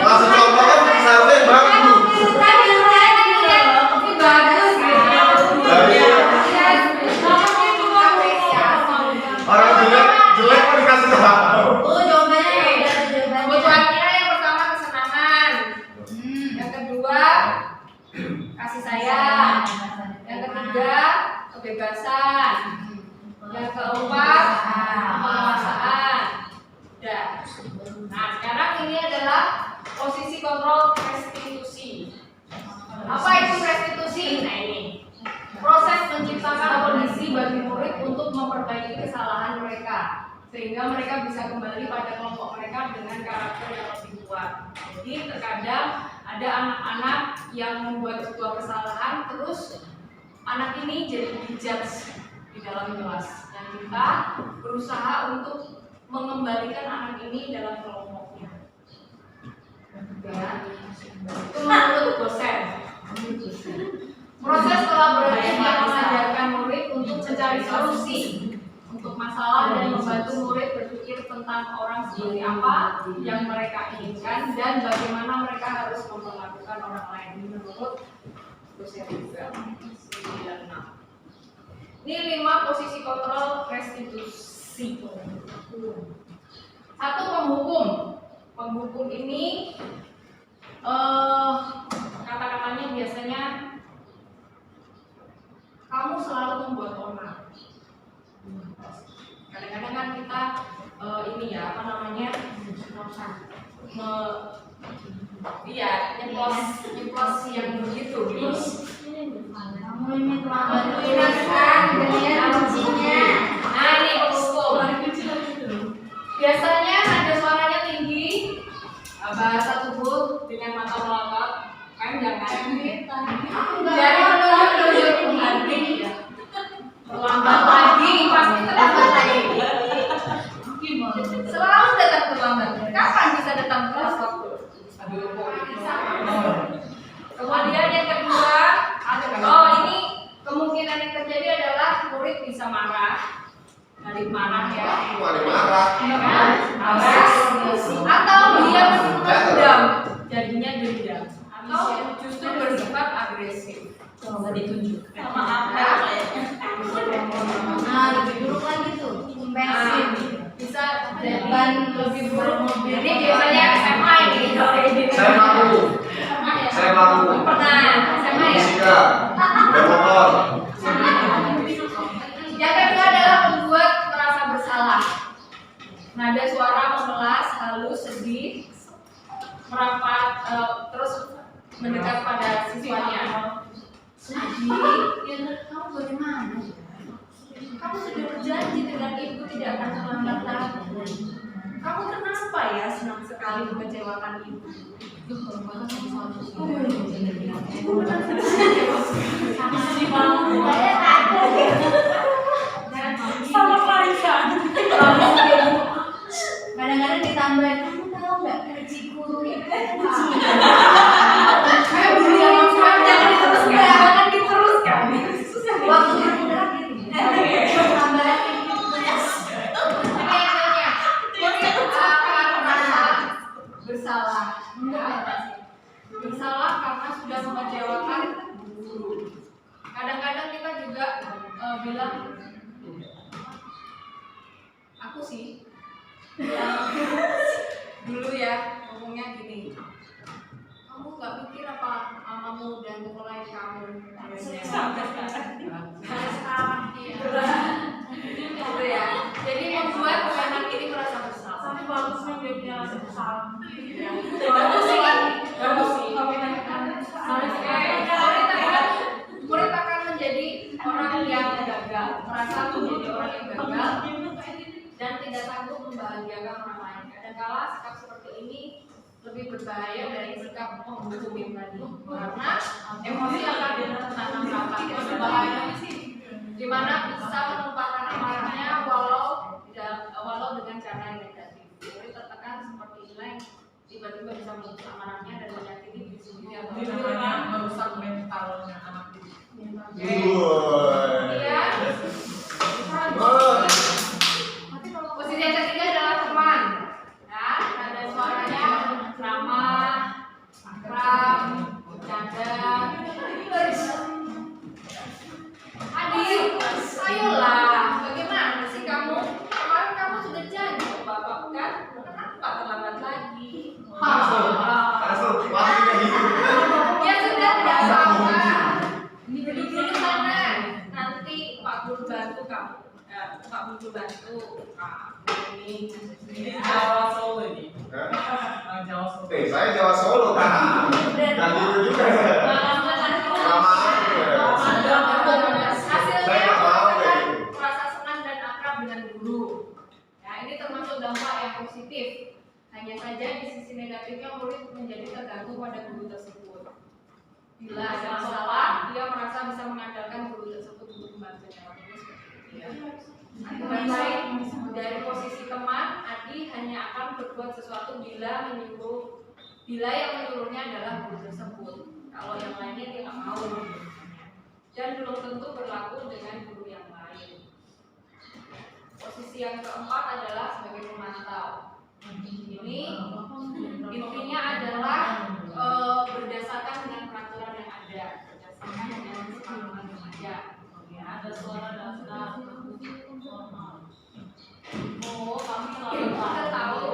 Masih contoh kan seharusnya yang bagus. Orang jelek kok dikasih tahu. Oh, jawabannya udah Kebutuhannya yang pertama kesenangan, yang kedua kasih sayang, yang ketiga kebebasan, yang keempat penguasaan. Udah. Nah sekarang ini adalah posisi kontrol restitusi. Apa itu restitusi? Nah ini proses menciptakan kondisi bagi murid untuk memperbaiki kesalahan mereka sehingga mereka bisa kembali pada kelompok mereka dengan karakter yang lebih kuat. Jadi terkadang ada anak-anak yang membuat sebuah kesalahan terus anak ini jadi dijudge di dalam kelas dan kita berusaha untuk mengembalikan anak ini dalam kelompoknya. Ya, itu menurut dosen. Proses kolaborasi yang mengajarkan murid untuk mencari solusi untuk masalah dan membantu murid berpikir tentang orang seperti apa yang mereka inginkan dan bagaimana mereka harus memperlakukan orang lain menurut dosen juga. Ini 5 posisi kontrol restitusi. 1 penghukum. Penghukum ini kata-katanya biasanya kamu selalu membuat onar. Kadang-kadang kan kita ini ya apa namanya nyeplos yang begitu. Kamu ini terlambat mengingatkan dengan kuncinya. Nah ini penghukum. Biasanya ada suaranya tinggi, bahasa tubuh dengan mata melotot, kan jangan kita. Jadi menunjuk nanti ya. Terlambat lagi, pasti terlambat lagi. Selalu datang terlambat. Kapan bisa datang tepat waktu? Kemudian yang kedua, ini kemungkinan yang terjadi adalah murid bisa marah. Dari marah ya. Marah. Atau dia mendendam, jadinya dendam. Atau justru bersifat agresif. Coba ditunjuk. Sama apa ya? Nah, lebih buruk lagi tuh. Kompensif. Bisa Depan lebih buruk. Jadi biasanya SMA ini. Saya mampu. Saya mampu. Pernah SMA ya. Fisika. Bermotor. Yang kedua adalah membuat merasa bersalah. Nada suara memelas, halus, sedih, merapat, terus mendekat pada siswanya. Sedih. Kamu bagaimana? Kamu sudah berjanji dengan ibu tidak akan terlambat lagi. Kamu kenapa ya senang sekali mengecewakan ibu? Sama Farisa. Kadang-kadang ditambahin, kamu tahu nggak gaji guru itu Jangan diteruskan. waktu itu tambahan bersalah. Bersalah karena sudah mengecewakan guru. Kadang-kadang kita juga bilang, aku sih dulu ya ngomongnya gini, kamu nggak mikir apa mamamu dan dia salah. Bagus sih. Murid akan menjadi orang yang gagal, merasa menjadi orang yang gagal dan tidak sanggup membahagiakan orang lain. Kadangkala sikap seperti ini lebih berbahaya dari sikap menghukumi tadi, karena emosi akan tertanam rapat yang berbahaya, di mana bisa menumpahkan amarahnya walau dengan cara yang negatif. Jadi tertekan seperti ini tiba-tiba bisa menutup amarahnya dan menyakiti diri sendiri atau Ini namanya merusak mentalnya anak itu. kemudian posisi yang ketiga adalah teman. Ya, ada suaranya ramah, akrab, bercanda. Adik, ayolah, bagaimana sih kamu? Kemarin kamu sudah janji ke bapak kan? Kenapa terlambat lagi? Ya sudah, tidak apa-apa. Duduk dulu sana. Nanti Pak Guru bantu kamu. Pak Guru bantu. Ini. Ini Jawa Solo ini. Orang Jawa Solo. Saya Jawa Solo kan. Dan dulu juga. Hasilnya akan merasa senang dan akrab dengan guru. Ya, ini termasuk dampak yang positif. Hanya saja di sisi negatifnya murid menjadi tergantung pada guru tersebut. Bila ada masalah, dia merasa bisa mengandalkan guru tersebut untuk membantunya. Akibat lain dari posisi teman, Adi hanya akan berbuat sesuatu bila yang menyuruhnya adalah guru tersebut. Kalau yang lainnya dia nggak mau. Dan belum tentu berlaku dengan guru yang lain. Posisi yang keempat adalah sebagai pemantau. Ini intinya adalah berdasarkan dengan peraturan yang ada, berdasarkan dengan pengalaman yang ada. Ya, ada suara dasar oh, kami selalu Kita tahu.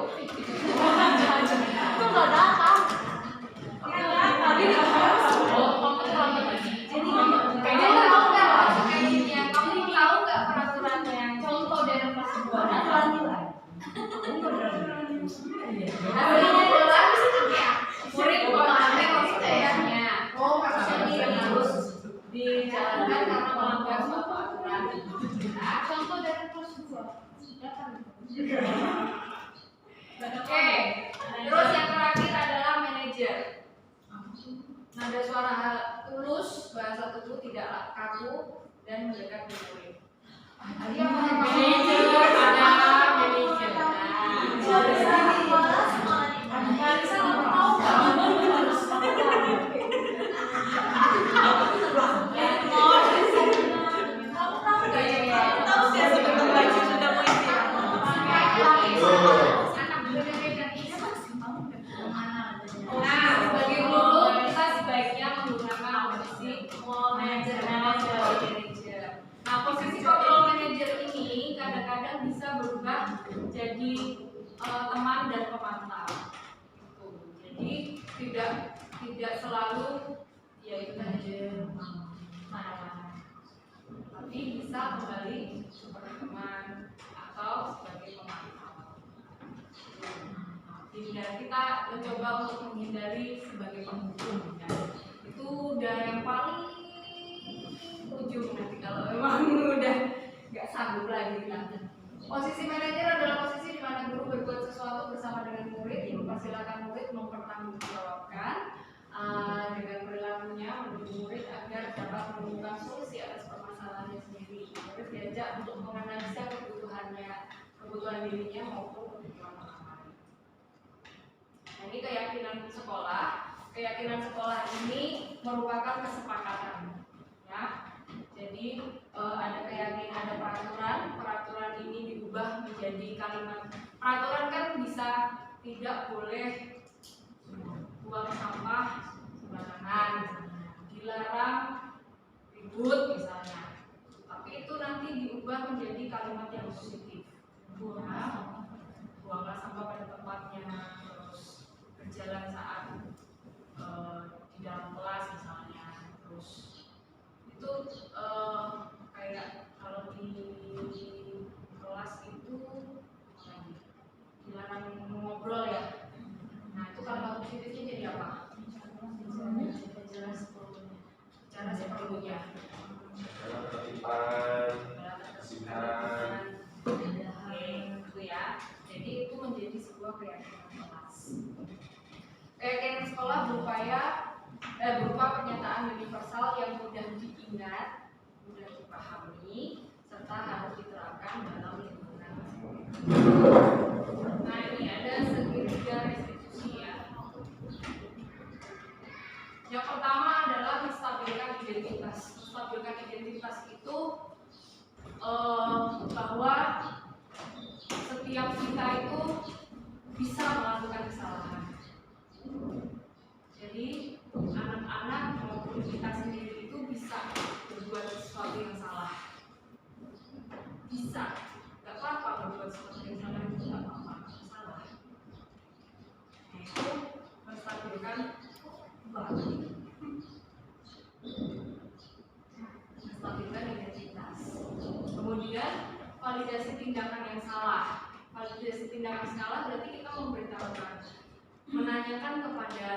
itu nggak datang. Jadi kamu tahu nggak konsekuensinya? Kamu tahu nggak peraturannya? Contoh dari persebuahan. Hasilnya adalah murid memahami konsekuensinya. Jadi harus dijalankan karena melanggar suatu aturan. Contoh dari persebuahan. Oke, terus yang terakhir adalah manajer. Nada suara tulus, bahasa tubuh tidak kaku dan mendekat ke murid. Tadi apa yang manajer adalah manajer. Nah, sebagai guru kita sebaiknya menggunakan posisi manajer. Nah, posisi control manager ini kadang-kadang bisa berubah jadi teman dan pemantau. Jadi tidak selalu ya itu tadi tapi bisa kembali seperti teman atau sebagai pemantau. Jadi kita mencoba untuk menghindari sebagai penghukum. Ya. Itu udah yang paling ujung nanti kalau memang udah nggak sanggup lagi kita. Posisi manajer adalah posisi di mana guru berbuat sesuatu bersama dengan murid, mempersilakan murid mempertanggungjawabkan dengan perilakunya mendidik murid agar dapat menemukan solusi atas permasalahannya sendiri. Murid diajak untuk menganalisa kebutuhan dirinya maupun kebutuhan orang lain. Nah, ini keyakinan sekolah. Keyakinan sekolah ini merupakan kesepakatan. Ya, jadi ada keyakinan, ada peraturan ini diubah menjadi kalimat. Peraturan kan bisa tidak boleh buang sampah sembarangan, dilarang ribut misalnya. Tapi itu nanti diubah menjadi kalimat yang positif. Buanglah sampah pada tempatnya, terus berjalan saat di dalam kelas misalnya, terus itu kayak kalau di kelas itu dilarang ngobrol Keyakinan sekolah berupa pernyataan universal yang mudah diingat, mudah dipahami, serta harus diterapkan dalam lingkungan sekolah. Nah, ini ada segitiga restitusi ya. Yang pertama adalah menstabilkan identitas. Menstabilkan identitas itu bahwa setiap kita itu bisa melakukan kesalahan. Jadi anak-anak maupun kita sendiri itu bisa berbuat sesuatu yang salah. Bisa, nggak apa-apa berbuat sesuatu yang salah, itu nggak apa-apa, salah. Nah, itu menstabilkan menstabilkan identitas. Kemudian validasi tindakan yang salah. Validasi tindakan salah berarti kita memberitahukan, menanyakan kepada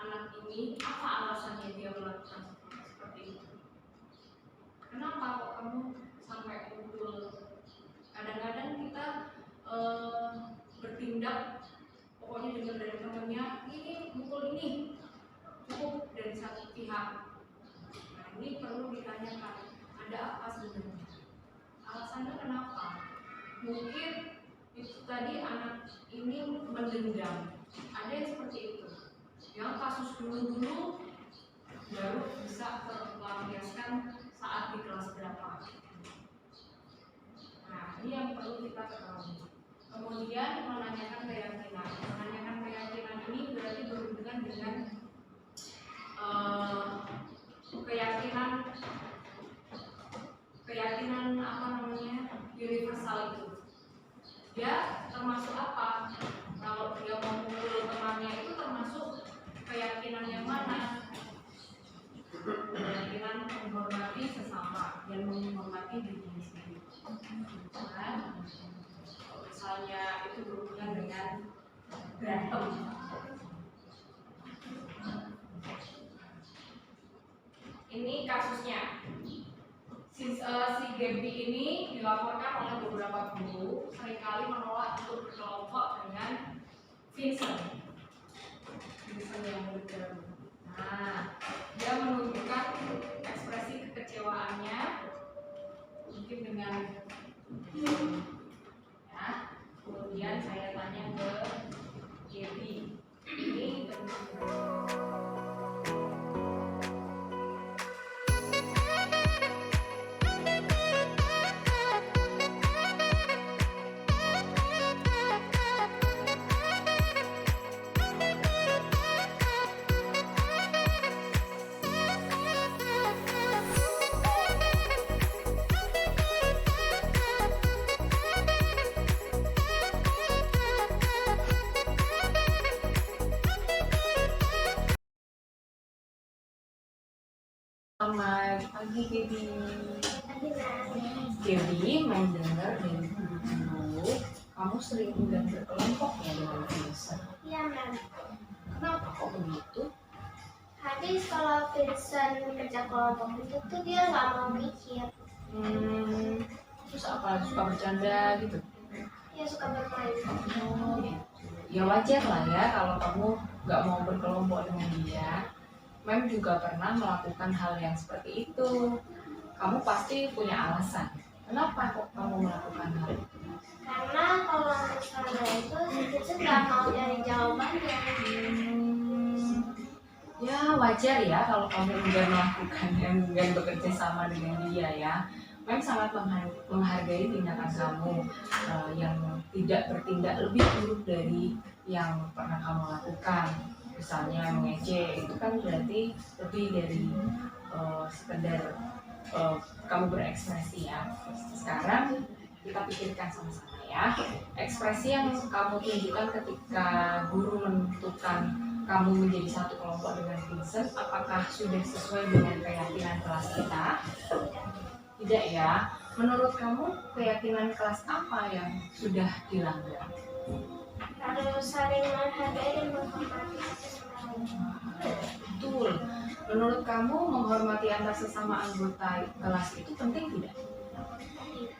anak ini apa alasannya dia melakukan seperti itu. Kenapa kok kamu sampai pukul? Kadang-kadang kita bertindak pokoknya dengar dari temannya ini pukul ini cukup dari satu pihak. Nah, ini perlu ditanyakan ada apa sebenarnya, alasannya kenapa. Mungkin itu tadi anak ini mendendam, ada yang seperti itu, yang kasus dulu baru bisa terlampiaskan saat di kelas berapa. Nah, ini yang perlu kita ketahui. Kemudian menanyakan keyakinan. Menanyakan keyakinan ini berarti berhubungan dengan keyakinan apa namanya universal itu. Dia termasuk apa? Kalau dia memukul temannya itu termasuk keyakinan yang mana? Keyakinan menghormati sesama dan menghormati diri sendiri. Nah, misalnya itu berhubungan dengan berantem. Ini kasusnya. Si Gaby ini dilaporkan oleh beberapa guru seringkali menolak untuk berkelompok dengan Vincent yang bergabung. Nah, dia menunjukkan ekspresi kekecewaannya mungkin dengan ya. Kemudian saya tanya ke Gaby, ini selamat pagi Gaby. Gaby mau dengar dari guru kamu sering udah berkelompok ya dengan Vincent. Iya, Mem. Kenapa kok begitu? Habis kalau Vincent kerja kelompok itu tuh dia nggak mau mikir. Terus apa? Suka bercanda gitu? Dia suka bermain. Oh, gitu. Ya wajar lah ya kalau kamu nggak mau berkelompok dengan dia. Mem juga pernah melakukan hal yang seperti itu. Kamu pasti punya alasan. Kenapa kok kamu melakukan hal itu? Karena kalau misalnya itu Vincent nggak mau dari jawabannya. Ya wajar ya kalau kamu enggan melakukannya, enggan bekerja sama dengan dia ya. Mem sangat menghargai tindakan kamu yang tidak bertindak lebih buruk dari yang pernah kamu lakukan. Misalnya mengejek, itu kan berarti lebih dari sekedar kamu berekspresi ya. Sekarang kita pikirkan sama-sama ya. Ekspresi yang kamu tunjukkan ketika guru menentukan kamu menjadi satu kelompok dengan Vincent, apakah sudah sesuai dengan keyakinan kelas kita? Tidak ya. Menurut kamu keyakinan kelas apa yang sudah dilanggar? Harus saling menghargai dan menghormati. Betul. Menurut kamu menghormati antar sesama anggota kelas itu penting tidak?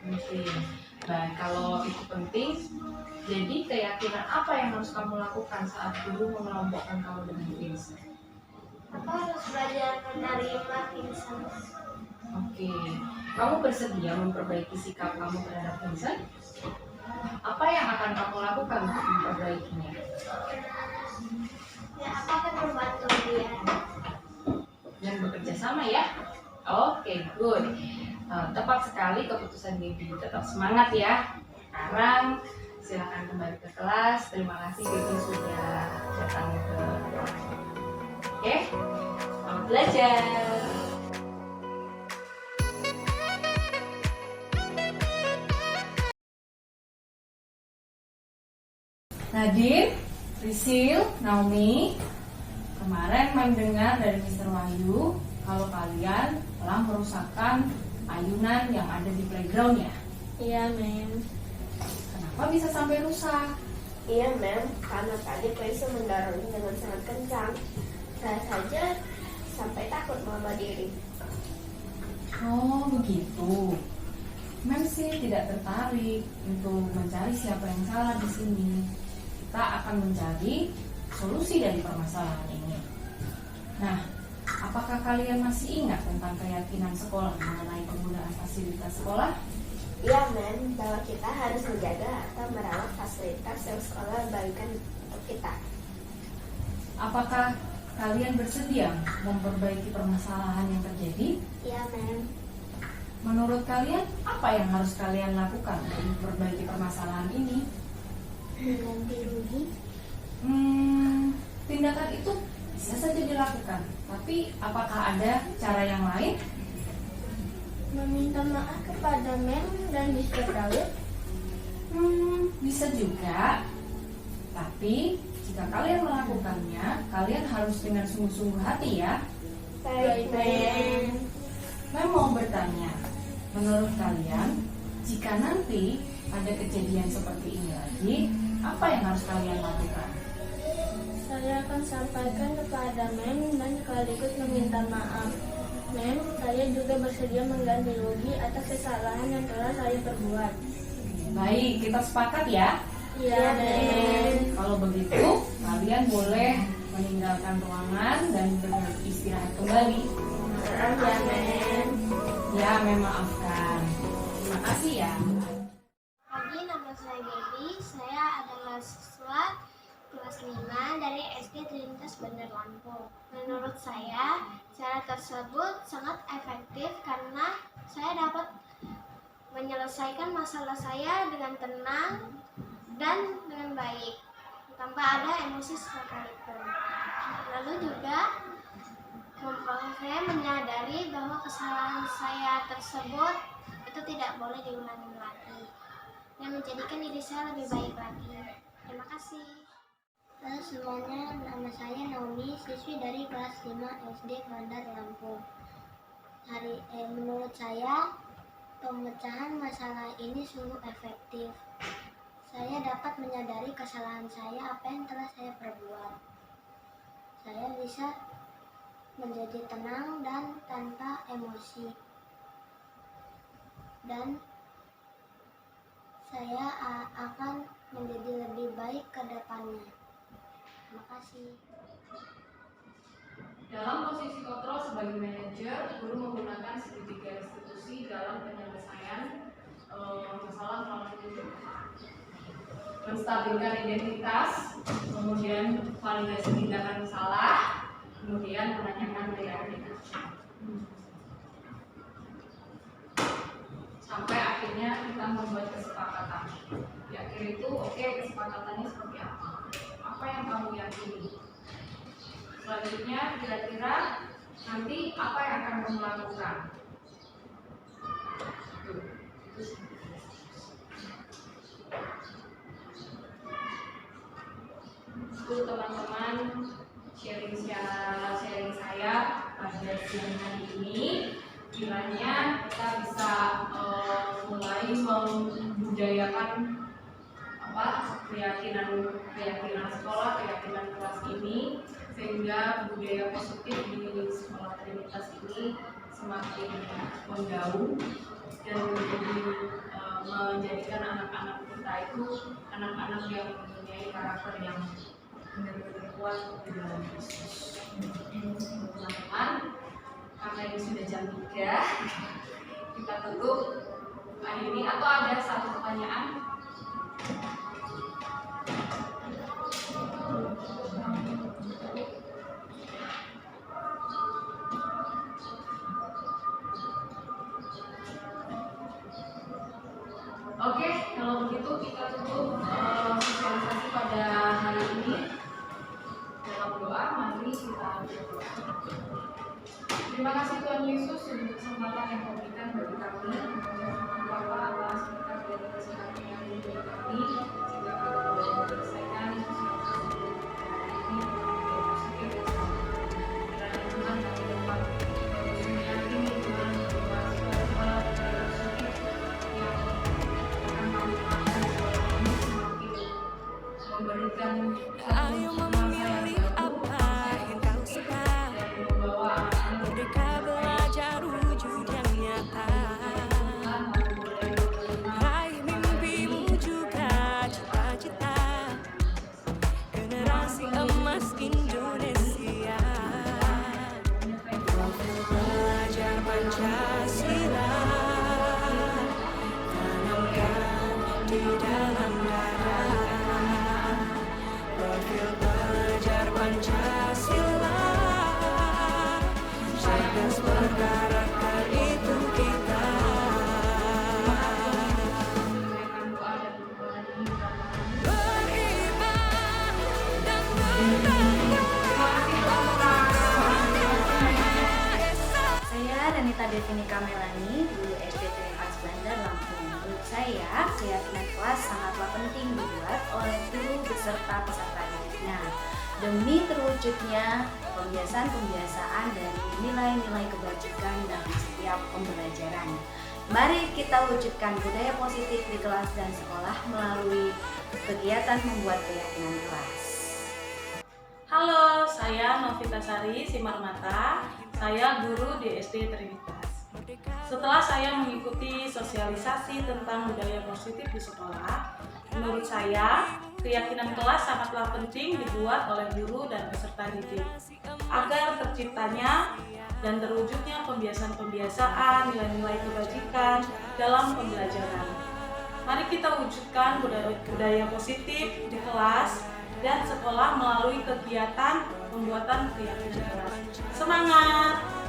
Penting. Baik, kalau itu penting, jadi keyakinan apa yang harus kamu lakukan saat guru mengelompokkan kamu dengan Vincent? Aku harus belajar menerima Vincent. Oke, kamu bersedia memperbaiki sikap kamu terhadap Vincent? Apa yang akan kamu lakukan untuk memperbaikinya? Ya, aku akan membantu dia. Dan bekerja sama ya? Oke, good. Tepat sekali keputusan Bibi. Tetap semangat ya. Sekarang silakan kembali ke kelas. Terima kasih Bibi sudah datang ke kelas. Oke, selamat belajar. Nadine, Risil, Naomi, kemarin mendengar dari Mr. Wahyu kalau kalian telah merusakkan ayunan yang ada di playground ya. Iya, Mem. Kenapa bisa sampai rusak? Iya, Mem. Karena tadi Prince mendorongnya dengan sangat kencang. Saya saja sampai takut mama diri. Oh begitu. Mem sih tidak tertarik untuk mencari siapa yang salah di sini. Kita akan mencari solusi dari permasalahan ini. Nah, apakah kalian masih ingat tentang keyakinan sekolah mengenai penggunaan fasilitas sekolah? Iya, Mem. Bahwa kita harus menjaga atau merawat fasilitas yang sekolah berikan untuk kita. Apakah kalian bersedia memperbaiki permasalahan yang terjadi? Iya, Mem. Menurut kalian, apa yang harus kalian lakukan untuk memperbaiki permasalahan ini? Ganti rugi. Tindakan itu bisa saja dilakukan, tapi apakah ada cara yang lain? Meminta maaf kepada Mem dan Mr. Daud. Bisa juga. Tapi jika kalian melakukannya, kalian harus dengan sungguh-sungguh hati ya. Baik, Mem. Mem mau bertanya, menurut kalian, jika nanti ada kejadian seperti ini lagi, apa yang harus kalian lakukan? Saya akan sampaikan kepada Mem dan sekaligus meminta maaf. Mem, saya juga bersedia mengganti rugi atas kesalahan yang telah saya perbuat. Baik, kita sepakat ya. Iya, Mem. Kalau begitu, kalian boleh meninggalkan ruangan dan beristirahat kembali. Maaf ya, Mem. Ya, memaafkan. Terima kasih ya. Pagi, nama saya Baby. Saya adalah siswa kelas 5 dari SD Trinitas Bandar Lampung. Menurut saya, cara tersebut sangat efektif karena saya dapat menyelesaikan masalah saya dengan tenang dan dengan baik, tanpa ada emosi sekalipun. Lalu juga saya menyadari bahwa kesalahan saya tersebut itu tidak boleh diulangi lagi, yang menjadikan diri saya lebih baik lagi. Terima kasih. Halo semuanya, nama saya Naomi, siswi dari kelas 5 SD Bandar Lampung. Menurut saya, pemecahan masalah ini sungguh efektif. Saya dapat menyadari kesalahan saya, apa yang telah saya perbuat. Saya bisa menjadi tenang dan tanpa emosi. Dan saya akan menjadi lebih baik ke depannya. Terima kasih. Dalam posisi kontrol sebagai manajer, guru menggunakan segitiga restitusi dalam penyelesaian masalah selama itu. Menstabilkan identitas, kemudian validasi tindakan salah, kemudian menanyakan keyakinan. Sampai akhirnya kita membuat kesepakatan. Di akhir itu, oke, kesepakatannya seperti apa? Apa yang kamu yakini? Selanjutnya, kira-kira nanti apa yang akan kamu lakukan? Itu teman-teman sharing saya pada siang hari ini. Kiranya kita bisa mulai membudayakan keyakinan sekolah, keyakinan kelas ini, sehingga budaya positif di sekolah Trinitas ini semakin menggaung dan menjadikan anak-anak kita itu anak-anak yang mempunyai karakter yang benar-benar kuat di dalam Kristus. Teman-teman, karena ini sudah jam 3, kita tutup akhiri atau ada satu pertanyaan? Oke, kalau begitu kita tutup sosialisasi pada hari ini dalam doa. Mari kita berdoa. Terima kasih Tuhan Yesus untuk kesempatan yang Kau berikan bagi kami. Bapa atas berkat dan kesehatan yang beri kami, sehingga kami boleh menyelesaikan sosialisasi hari ini dengan positif dan selamat. Kiranya Tuhan kami dapat terus meyakini Tuhan bahwa segala budaya positif yang akan kami terapkan dalam ini semakin memberikan Ayo memilih apa yang kau suka. dan membawa anak-anak Merdeka belajar wujud yang nyata. Raih mimpimu juga cita-cita. Generasi emas Indonesia. Belajar Pancasila. Tanamkan di dalam darah. Profil pelajar Pancasila. Cerdas berkarakter itu kita. Beriman dan Saya Renita Devini Kamelani, guru SD Trinitas Bandar Lampung. Menurut saya, keyakinan kelas sangatlah penting dibuat oleh guru beserta peserta didiknya demi terwujudnya pembiasaan-pembiasaan dari nilai-nilai kebajikan dalam setiap pembelajaran. Mari kita wujudkan budaya positif di kelas dan sekolah melalui kegiatan membuat keyakinan kelas. Halo, saya Novita Sari Simarmata. Saya guru di SD Trinitas. Setelah saya mengikuti sosialisasi tentang budaya positif di sekolah, menurut saya keyakinan kelas sangatlah penting dibuat oleh guru dan peserta didik agar terciptanya dan terwujudnya pembiasaan-pembiasaan nilai-nilai kebajikan dalam pembelajaran. Mari kita wujudkan budaya positif di kelas dan sekolah melalui kegiatan pembuatan keyakinan kelas. Semangat!